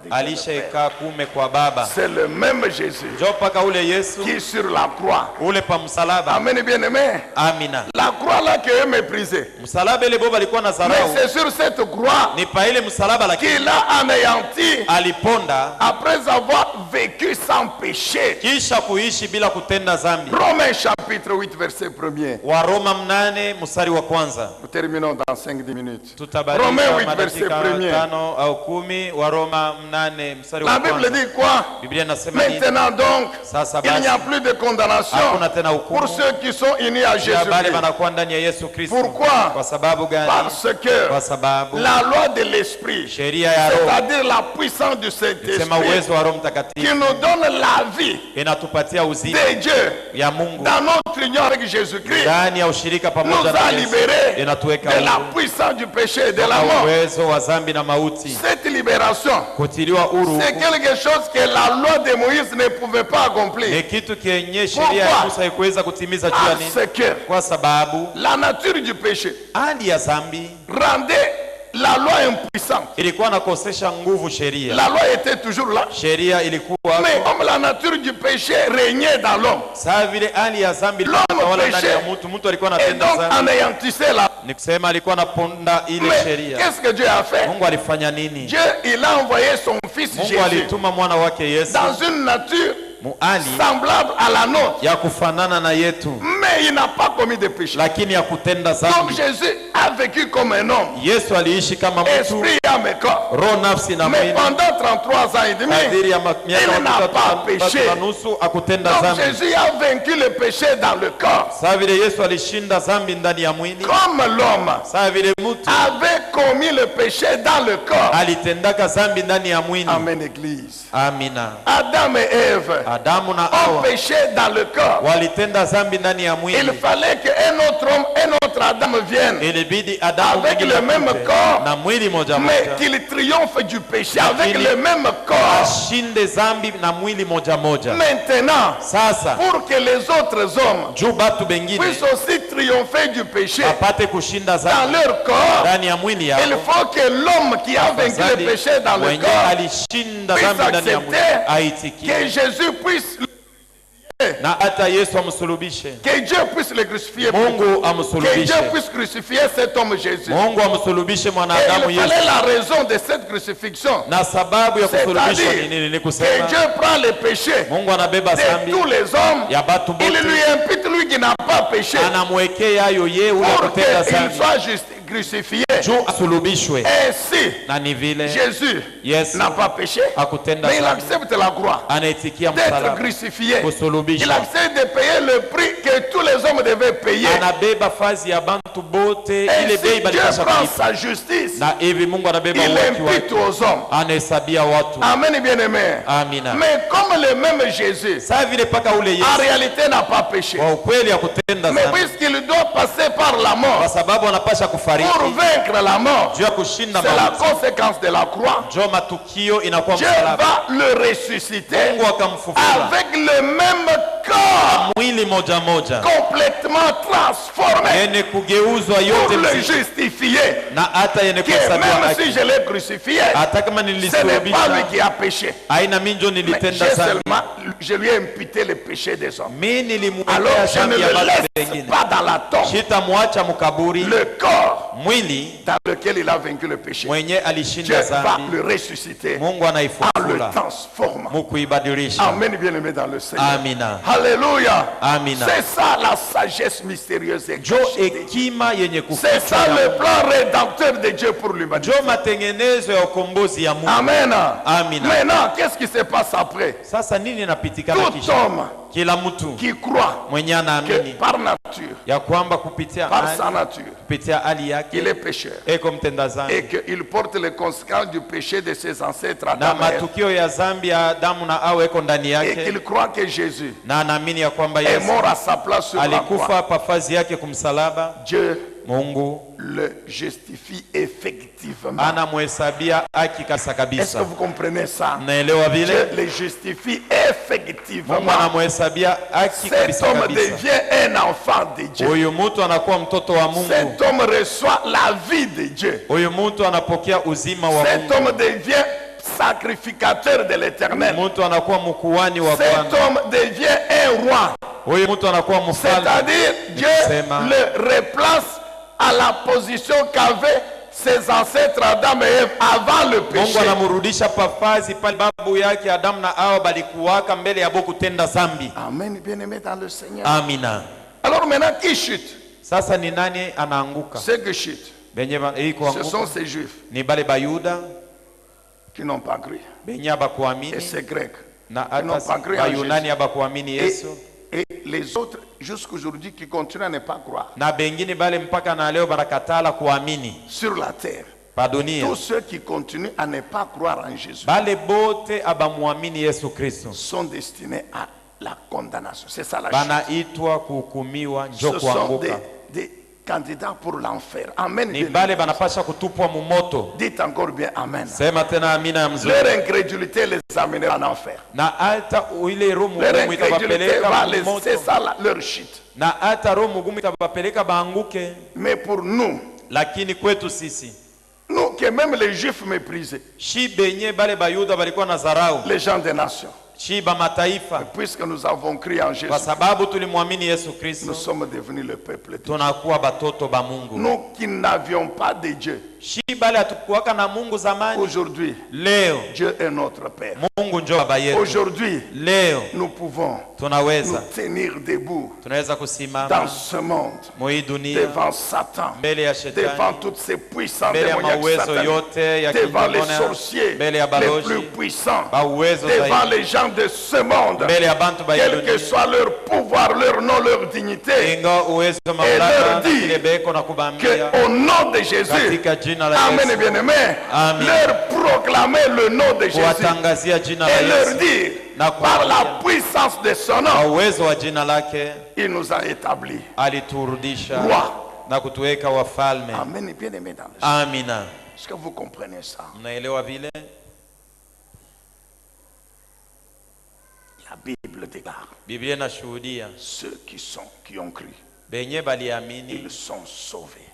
Speaker 3: alishaika kume kwa Baba.
Speaker 2: C'est le même Jésus
Speaker 3: Njoo paka ule Yesu
Speaker 2: qui est sur la croix.
Speaker 3: ule pa msalaba.
Speaker 2: Amen, bien-aimé.
Speaker 3: Amina.
Speaker 2: La croix là qui est méprisée.
Speaker 3: Msalaba ile boba alikuwa na
Speaker 2: Mais
Speaker 3: zarau.
Speaker 2: c'est sur cette croix
Speaker 3: Ni pa ile msalaba lakini
Speaker 2: qu'il a anéanti
Speaker 3: aliponda
Speaker 2: après avoir vécu sans péché.
Speaker 3: kisha kuishi bila kutenda dhambi.
Speaker 2: Romains chapitre 8 verset 1er.
Speaker 3: Waroma 8 mstari wa kwanza.
Speaker 2: Nous terminons dans 5-10 minutes.
Speaker 3: Tutabariki
Speaker 2: Romains 8 verset
Speaker 3: madakika
Speaker 2: 1er.
Speaker 3: 5 au 10. Waroma 8 mstari wa
Speaker 2: La Bible
Speaker 3: kwanza.
Speaker 2: dit quoi?
Speaker 3: Biblia inasema nini?
Speaker 2: Maintenant donc,
Speaker 3: Sasa
Speaker 2: il n'y a
Speaker 3: basi
Speaker 2: plus de condamnation
Speaker 3: hakuna tena hukumu
Speaker 2: pour ceux qui sont unis à
Speaker 3: ya bale
Speaker 2: Jésus-Christ.
Speaker 3: wanakuwa ndani ya Yesu Kristo.
Speaker 2: Pourquoi?
Speaker 3: Kwa sababu gani?
Speaker 2: Parce que
Speaker 3: Kwa sababu
Speaker 2: la loi de l'esprit,
Speaker 3: sheria ya Roho,
Speaker 2: c'est-à-dire la puissance du
Speaker 3: sema
Speaker 2: Saint-Esprit,
Speaker 3: uwezo wa Roho
Speaker 2: qui
Speaker 3: Mtakatifu
Speaker 2: nous donne la vie
Speaker 3: inatupatia uzima
Speaker 2: de Dieu
Speaker 3: ya Mungu
Speaker 2: dans notre union avec Jésus-Christ,
Speaker 3: ndani ya ushirika
Speaker 2: nous
Speaker 3: pamoja na
Speaker 2: a
Speaker 3: Yesu,
Speaker 2: libérés
Speaker 3: inatuweka
Speaker 2: de la
Speaker 3: huru
Speaker 2: puissance du péché et de la
Speaker 3: na
Speaker 2: mort.
Speaker 3: uwezo wa dhambi na mauti.
Speaker 2: Cette libération,
Speaker 3: Kutiliwa huru
Speaker 2: c'est quelque chose que la loi de Moïse ne pouvait pas accomplir.
Speaker 3: ni kitu kienye sheria ya Musa haikuweza kutimiza juu ya nini?
Speaker 2: Parce que
Speaker 3: Kwa sababu
Speaker 2: la nature du péché
Speaker 3: hali ya dhambi
Speaker 2: rendait la loi impuissante.
Speaker 3: ilikuwa nakosesha nguvu sheria.
Speaker 2: La loi était toujours là.
Speaker 3: Sheria ilikuwa
Speaker 2: Mais comme la nature du péché régnait dans l'homme,
Speaker 3: saa vile hali ya dhambi ilitawala ndani ya mtu alikuwa
Speaker 2: et
Speaker 3: anatenda
Speaker 2: donc
Speaker 3: dhambi.
Speaker 2: anéantissait la.
Speaker 3: Ni kusema alikuwa anaponda ile
Speaker 2: Mais
Speaker 3: sheria.
Speaker 2: qu'est-ce que Dieu a fait?
Speaker 3: Mungu alifanya nini?
Speaker 2: Dieu, il a envoyé son fils
Speaker 3: Mungu
Speaker 2: Jésus
Speaker 3: alituma mwana wake Yesu
Speaker 2: dans une nature
Speaker 3: muali
Speaker 2: semblable à la nôtre,
Speaker 3: ya kufanana na yetu,
Speaker 2: mais il n'a pas commis de péché.
Speaker 3: lakini ya kutenda
Speaker 2: Donc
Speaker 3: dhambi.
Speaker 2: Jésus a vécu comme un homme,
Speaker 3: Yesu aliishi kama mtu,
Speaker 2: esprit, âme et corps.
Speaker 3: roho, nafsi na
Speaker 2: Mais
Speaker 3: mwili.
Speaker 2: pendant 33 ans et demi,
Speaker 3: Kadiri ya miaka
Speaker 2: il n'a pas péché.
Speaker 3: na nusu akutenda
Speaker 2: donc
Speaker 3: dhambi.
Speaker 2: Jésus a vaincu le péché dans le corps.
Speaker 3: Saa vile Yesu alishinda dhambi ndani ya mwili,
Speaker 2: Comme l'homme
Speaker 3: saa vile mtu
Speaker 2: avait commis le péché dans le corps.
Speaker 3: alitendaka dhambi ndani ya mwili.
Speaker 2: Amen, Église.
Speaker 3: Amina.
Speaker 2: Adam et Ève
Speaker 3: Adamu na
Speaker 2: ont
Speaker 3: Hawa
Speaker 2: péché dans le corps.
Speaker 3: walitenda dhambi ndani ya
Speaker 2: Il
Speaker 3: mwili.
Speaker 2: fallait qu'un autre homme, un autre Adam vienne,
Speaker 3: Ilibidi Adamu
Speaker 2: avec
Speaker 3: mwingine
Speaker 2: le même
Speaker 3: akuje
Speaker 2: corps,
Speaker 3: na mwili moja
Speaker 2: mais
Speaker 3: moja
Speaker 2: qu'il triomphe du péché avec
Speaker 3: Lakini
Speaker 2: le même corps.
Speaker 3: ashinde dhambi na mwili moja moja.
Speaker 2: Maintenant,
Speaker 3: Sasa
Speaker 2: pour que les autres hommes
Speaker 3: juu batu bengine
Speaker 2: puissent aussi triompher du péché
Speaker 3: apate kushinda
Speaker 2: dans
Speaker 3: dhambi
Speaker 2: leur corps,
Speaker 3: ndani ya mwili
Speaker 2: il
Speaker 3: yao,
Speaker 2: faut que l'homme qui a vaincu le
Speaker 3: Afadhali
Speaker 2: péché dans le
Speaker 3: mwenye
Speaker 2: corps
Speaker 3: alishinda
Speaker 2: puisse
Speaker 3: dhambi ndani ya mwili
Speaker 2: accepter
Speaker 3: aitikie,
Speaker 2: que Jésus puisse,
Speaker 3: na hata Yesu amsulubishe,
Speaker 2: que Dieu puisse le crucifier,
Speaker 3: Mungu
Speaker 2: que Dieu
Speaker 3: amsulubishe,
Speaker 2: puisse crucifier cet homme Jésus.
Speaker 3: Mungu amsulubishe
Speaker 2: Et
Speaker 3: mwanadamu
Speaker 2: il fallait
Speaker 3: Yesu.
Speaker 2: la raison de cette crucifixion.
Speaker 3: Na sababu ya kusulubishwa
Speaker 2: C'est-à-dire
Speaker 3: ni nini? Ni
Speaker 2: que
Speaker 3: kusema
Speaker 2: Dieu prend les péchés
Speaker 3: Mungu anabeba
Speaker 2: de
Speaker 3: dhambi
Speaker 2: tous les hommes,
Speaker 3: ya batu
Speaker 2: il
Speaker 3: bote,
Speaker 2: lui impute lui qui n'a pas péché
Speaker 3: anamwekea yo ye ule
Speaker 2: pour
Speaker 3: kutenda
Speaker 2: qu'il
Speaker 3: dhambi
Speaker 2: soit juste crucifié.
Speaker 3: juu asulubishwe.
Speaker 2: Ainsi,
Speaker 3: Na ni vile
Speaker 2: Jésus
Speaker 3: Yesu
Speaker 2: n'a pas péché,
Speaker 3: hakutenda
Speaker 2: mais il
Speaker 3: dhambi,
Speaker 2: accepte la croix,
Speaker 3: anaitikia
Speaker 2: d'être
Speaker 3: msalaba,
Speaker 2: crucifié. Il
Speaker 3: kusulubishwa,
Speaker 2: accepte de payer le prix que tous les hommes devaient payer.
Speaker 3: anabeba fazi ya bantu bote, ile bei
Speaker 2: Ainsi, Dieu
Speaker 3: balipasha
Speaker 2: prend
Speaker 3: kulipa,
Speaker 2: sa justice,
Speaker 3: na hivi Mungu anabeba
Speaker 2: il
Speaker 3: uwaki
Speaker 2: impute
Speaker 3: wake,
Speaker 2: aux hommes.
Speaker 3: anahesabia watu.
Speaker 2: Amen, bien-aimé.
Speaker 3: Amina.
Speaker 2: Mais comme le même Jésus,
Speaker 3: Saa vile paka ule
Speaker 2: en
Speaker 3: Yesu
Speaker 2: réalité n'a pas péché,
Speaker 3: kwa ukweli ya kutenda
Speaker 2: mais
Speaker 3: dhambi,
Speaker 2: puisqu'il doit passer par la
Speaker 3: kwa
Speaker 2: mort
Speaker 3: sababu anapasha kufariki
Speaker 2: pour vaincre la mort,
Speaker 3: juu ya kushinda
Speaker 2: c'est la
Speaker 3: mauti,
Speaker 2: conséquence de la croix.
Speaker 3: njo matukio inakuwa
Speaker 2: Dieu
Speaker 3: msalaba.
Speaker 2: va le ressusciter
Speaker 3: Mungu akamfufua
Speaker 2: avec le même corps,
Speaker 3: mwili moja moja,
Speaker 2: complètement transformé,
Speaker 3: yenye kugeuzwa
Speaker 2: pour
Speaker 3: yote
Speaker 2: le
Speaker 3: mzima,
Speaker 2: justifier.
Speaker 3: na hata yenye
Speaker 2: Que
Speaker 3: kuhesabiwa
Speaker 2: même si
Speaker 3: haki.
Speaker 2: je l'ai crucifié,
Speaker 3: Hata kama
Speaker 2: ce n'est pas lui
Speaker 3: nilisulubisha,
Speaker 2: qui a péché,
Speaker 3: haina mimi njo
Speaker 2: mais
Speaker 3: nilitenda
Speaker 2: j'ai
Speaker 3: dhambi,
Speaker 2: seulement, je lui ai imputé le péché des hommes.
Speaker 3: mimi nilimwekea
Speaker 2: Alors je ne
Speaker 3: dhambi ya
Speaker 2: le
Speaker 3: watu
Speaker 2: laisse
Speaker 3: wengine,
Speaker 2: pas dans la tombe,
Speaker 3: sitamwacha mukaburi.
Speaker 2: le corps
Speaker 3: Mwili
Speaker 2: dans lequel il a vaincu le péché.
Speaker 3: mwenye
Speaker 2: Dieu
Speaker 3: alishinda
Speaker 2: va
Speaker 3: dhambi,
Speaker 2: le ressusciter
Speaker 3: Mungu
Speaker 2: en le
Speaker 3: anaifufula
Speaker 2: transformant.
Speaker 3: mukuibadilisha.
Speaker 2: Amen, bien-aimé dans le Seigneur.
Speaker 3: Amina.
Speaker 2: Alléluia.
Speaker 3: Amina.
Speaker 2: C'est ça la sagesse mystérieuse et
Speaker 3: Jo
Speaker 2: cachée de Dieu.
Speaker 3: hekima yenye
Speaker 2: C'est ça
Speaker 3: kufichwa ya
Speaker 2: le plan rédempteur de Dieu pour l'humanité.
Speaker 3: jo matengenezo ya ukombozi ya Mungu.
Speaker 2: Amen.
Speaker 3: Amina.
Speaker 2: Maintenant, qu'est-ce qui se passe après?
Speaker 3: Sasa nini inapitikana
Speaker 2: Tout
Speaker 3: kisha?
Speaker 2: homme
Speaker 3: Kila mtu
Speaker 2: qui croit
Speaker 3: mwenye
Speaker 2: que
Speaker 3: anaamini
Speaker 2: par nature,
Speaker 3: ya kwamba kupitia
Speaker 2: par
Speaker 3: hali,
Speaker 2: sa nature,
Speaker 3: kupitia hali
Speaker 2: il
Speaker 3: yake
Speaker 2: est pécheur
Speaker 3: eko mtenda dhambi,
Speaker 2: et qu'il porte les conséquences du péché de ses ancêtres
Speaker 3: na
Speaker 2: Adam et Ève,
Speaker 3: matukio ya dhambi ya Adamu na Hawa eko ndani
Speaker 2: et
Speaker 3: yake,
Speaker 2: qu'il croit que Jésus
Speaker 3: na anaamini ya kwamba
Speaker 2: est
Speaker 3: Yesu
Speaker 2: mort à sa place sur la croix.
Speaker 3: alikufa pafazi yake kumsalaba.
Speaker 2: Dieu
Speaker 3: Mungu
Speaker 2: le justifie effectivement.
Speaker 3: anamhesabia haki kasa
Speaker 2: Est-ce que
Speaker 3: kabisa.
Speaker 2: vous comprenez ça?
Speaker 3: Naelewa
Speaker 2: Dieu
Speaker 3: vile
Speaker 2: le justifie effectivement.
Speaker 3: Mungu anamhesabia haki
Speaker 2: Cet
Speaker 3: kabisa
Speaker 2: homme
Speaker 3: kabisa.
Speaker 2: devient un enfant de Dieu.
Speaker 3: Huyu mtu anakuwa mtoto wa Mungu.
Speaker 2: Cet homme reçoit la vie de Dieu.
Speaker 3: Huyu mtu anapokea uzima wa
Speaker 2: Cet
Speaker 3: Mungu.
Speaker 2: homme devient sacrificateur de l'Éternel.
Speaker 3: Cet
Speaker 2: homme devient un roi. C'est-à-dire Dieu le replace à la position qu'avaient ses ancêtres Adam et Ève avant le péché. Amen, bien-aimé dans le Seigneur.
Speaker 3: Amina.
Speaker 2: Alors maintenant, qui chute?
Speaker 3: Sasa ni nani anaanguka?
Speaker 2: Ceux qui chutent, ce sont ces Juifs qui n'ont pas cru. Et ces Grecs qui n'ont pas cru en Jésus. Et les autres jusqu'aujourd'hui qui continuent à ne pas croire. Sur la terre, tous ceux qui continuent à ne pas croire en Jésus sont destinés à la condamnation. C'est ça la chute. Ce sont des candidats pour l'enfer. Amen. Dites encore bien Amen. Leur incrédulité les amènera en enfer. Leur incrédulité va les... C'est ça leur chute. Mais pour nous, nous que même les Juifs méprisaient, les gens des nations, puisque nous avons crié en Jésus, nous sommes devenus le peuple de Dieu. Nous qui n'avions pas de Dieu, aujourd'hui, Dieu est notre Père. Aujourd'hui, nous pouvons nous tenir debout dans ce monde, devant Satan, devant toutes ces puissants démoniaques sataniques, devant les sorciers les plus puissants, devant les gens de ce monde, quel que soit leur pouvoir, leur nom, leur dignité, et leur dire qu'au nom de Jésus, Amen, bien-aimé, leur proclamer le nom de Jésus et leur dire par la puissance de son nom, il nous a établis roi. Amen, bien-aimé dans le Seigneur. Est-ce que vous comprenez ça? La Bible déclare ceux qui ont cru, ils sont sauvés.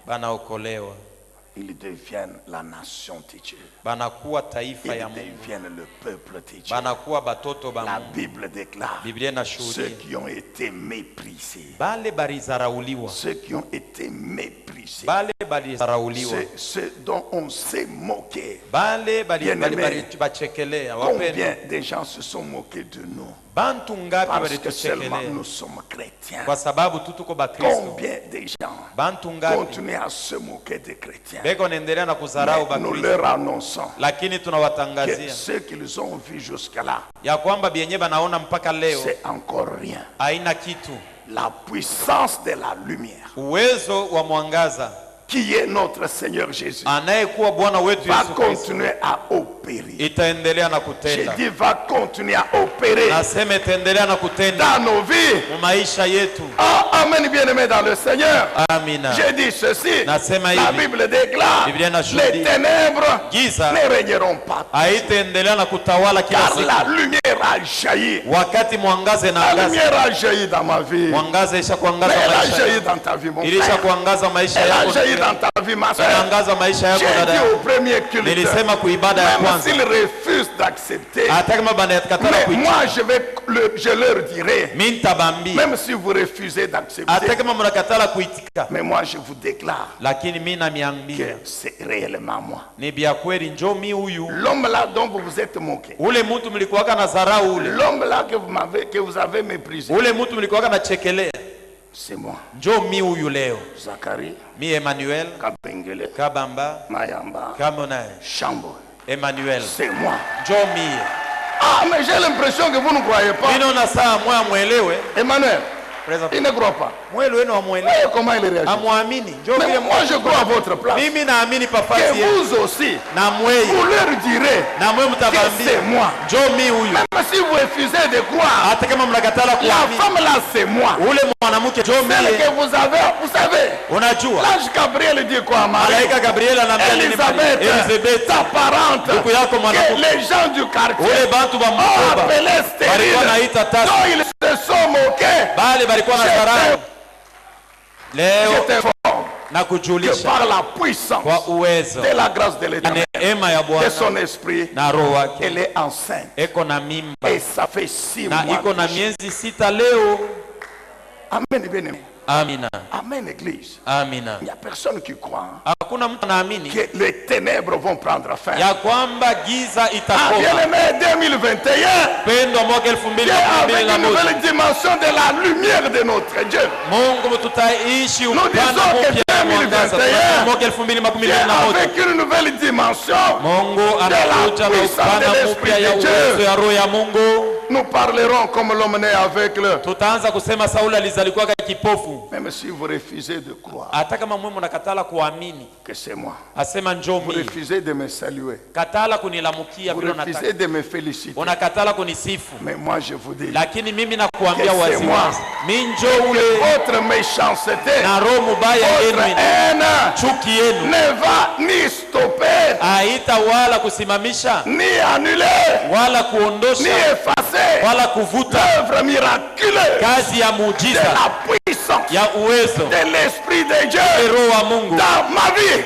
Speaker 2: Ils deviennent la nation de Dieu. Ils deviennent le peuple de Dieu. La Bible déclare ceux qui ont été méprisés. Ceux qui ont été méprisés. Ceux dont on s'est moqué. Bien-aimés, combien de gens se sont moqués de nous? Parce que seulement nous sommes chrétiens. Combien de gens continuent à se moquer des chrétiens? Mais nous leur annonçons que ce qu'ils ont vu jusque-là, c'est encore rien. La puissance de la lumière, qui est notre Seigneur Jésus, va continuer à opérer. J'ai dit va continuer à opérer dans nos vies. Ah, amen, bien-aimé dans le Seigneur. J'ai dit ceci, la Bible déclare les ténèbres ne régneront pas, car la lumière a jailli. La lumière a jailli dans ma vie. Mais elle a jailli dans ta vie, mon frère. Elle a jailli dans ta vie, ma soeur. J'ai dit au premier culte, même s'ils refusent d'accepter, mais moi je leur dirai, même si vous refusez d'accepter, mais moi je vous déclare que c'est réellement moi. L'homme là dont vous vous êtes moqué, l'homme là que vous avez méprisé, c'est moi. Zacharie,
Speaker 3: Emmanuel,
Speaker 2: Kabengele,
Speaker 3: Kabamba,
Speaker 2: Mayamba, Chambo,
Speaker 3: Emmanuel,
Speaker 2: c'est moi.
Speaker 3: Ah,
Speaker 2: mais j'ai l'impression que vous ne croyez pas. Emmanuel, il ne croit pas. Voyez comment il réagit. Mais moi je crois à votre place. Que vous aussi, vous leur direz que c'est moi. Même si vous refusez de croire, la femme là c'est moi. Celle que vous avez, vous savez, l'ange Gabriel dit quoi à Marie? Elisabeth, ta parente, que les gens du quartier ont appelé stérile, dont ils se sont moqués. J'étais fort que par la puissance de la grâce de l'Éternel, de son esprit, elle est enceinte. Et ça fait 6 mois. Amen, bien-aimé.
Speaker 3: Amina.
Speaker 2: Amen, Église.
Speaker 3: Amina.
Speaker 2: Il n'y a personne qui croit
Speaker 3: que
Speaker 2: les ténèbres vont prendre fin.
Speaker 3: Bien-aimé,
Speaker 2: 2021, avec une nouvelle dimension de la lumière de notre Dieu. Nous disons que 2021, avec une nouvelle dimension de la puissance de l'Esprit de Dieu. Nous parlerons comme l'homme né aveugle. Même si vous refusez de croire que c'est moi, vous refusez de me saluer, vous refusez de me féliciter, mais moi je vous dis que c'est moi, que votre méchanceté, votre haine ne va ni stopper, ni annuler, ni effacer l'œuvre miraculeuse de la puissance de l'Esprit de Dieu dans ma vie.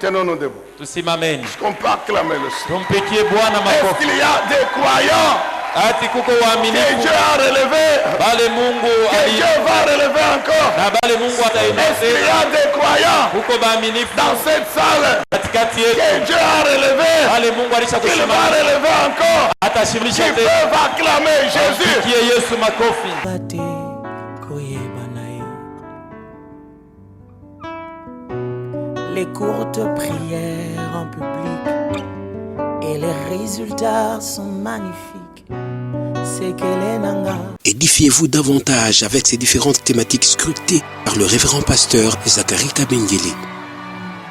Speaker 2: Tenons-nous debout. Est-ce qu'on peut acclamer le Seigneur? Est-ce qu'il y a des croyants que Dieu a relevé, que Dieu va relever encore? Est-ce qu'il y a des croyants dans cette salle que Dieu a relevé, qu'il va relever encore, qui peuvent acclamer Jésus?
Speaker 4: Les courtes prières en public et les résultats sont magnifiques. C'est
Speaker 1: Édifiez-vous davantage avec ces différentes thématiques scrutées par le révérend pasteur Zacharie Kabengele.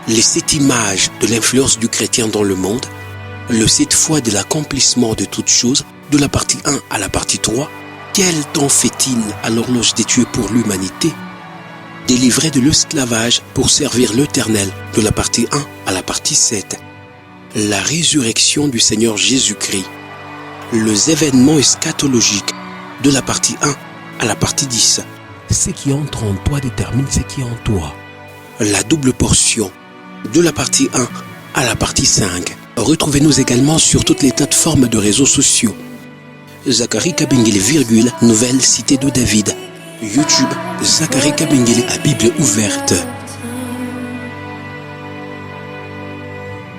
Speaker 1: Les 7 images de l'influence du chrétien dans le monde, le 7 fois de l'accomplissement de toutes choses, de la partie 1 à la partie 3, quel temps fait-il à l'horloge des dieux pour l'humanité? Délivré de l'esclavage pour servir l'Éternel, de la partie 1 à la partie 7. La résurrection du Seigneur Jésus-Christ. Les événements eschatologiques, de la partie 1 à la partie 10. Ce qui entre en toi détermine ce qui est en toi. La double portion, de la partie 1 à la partie 5. Retrouvez-nous également sur toutes les plateformes de réseaux sociaux. Zacharie Kabengele, Nouvelle Cité de David. YouTube, Zacharie Kabengele à Bible ouverte.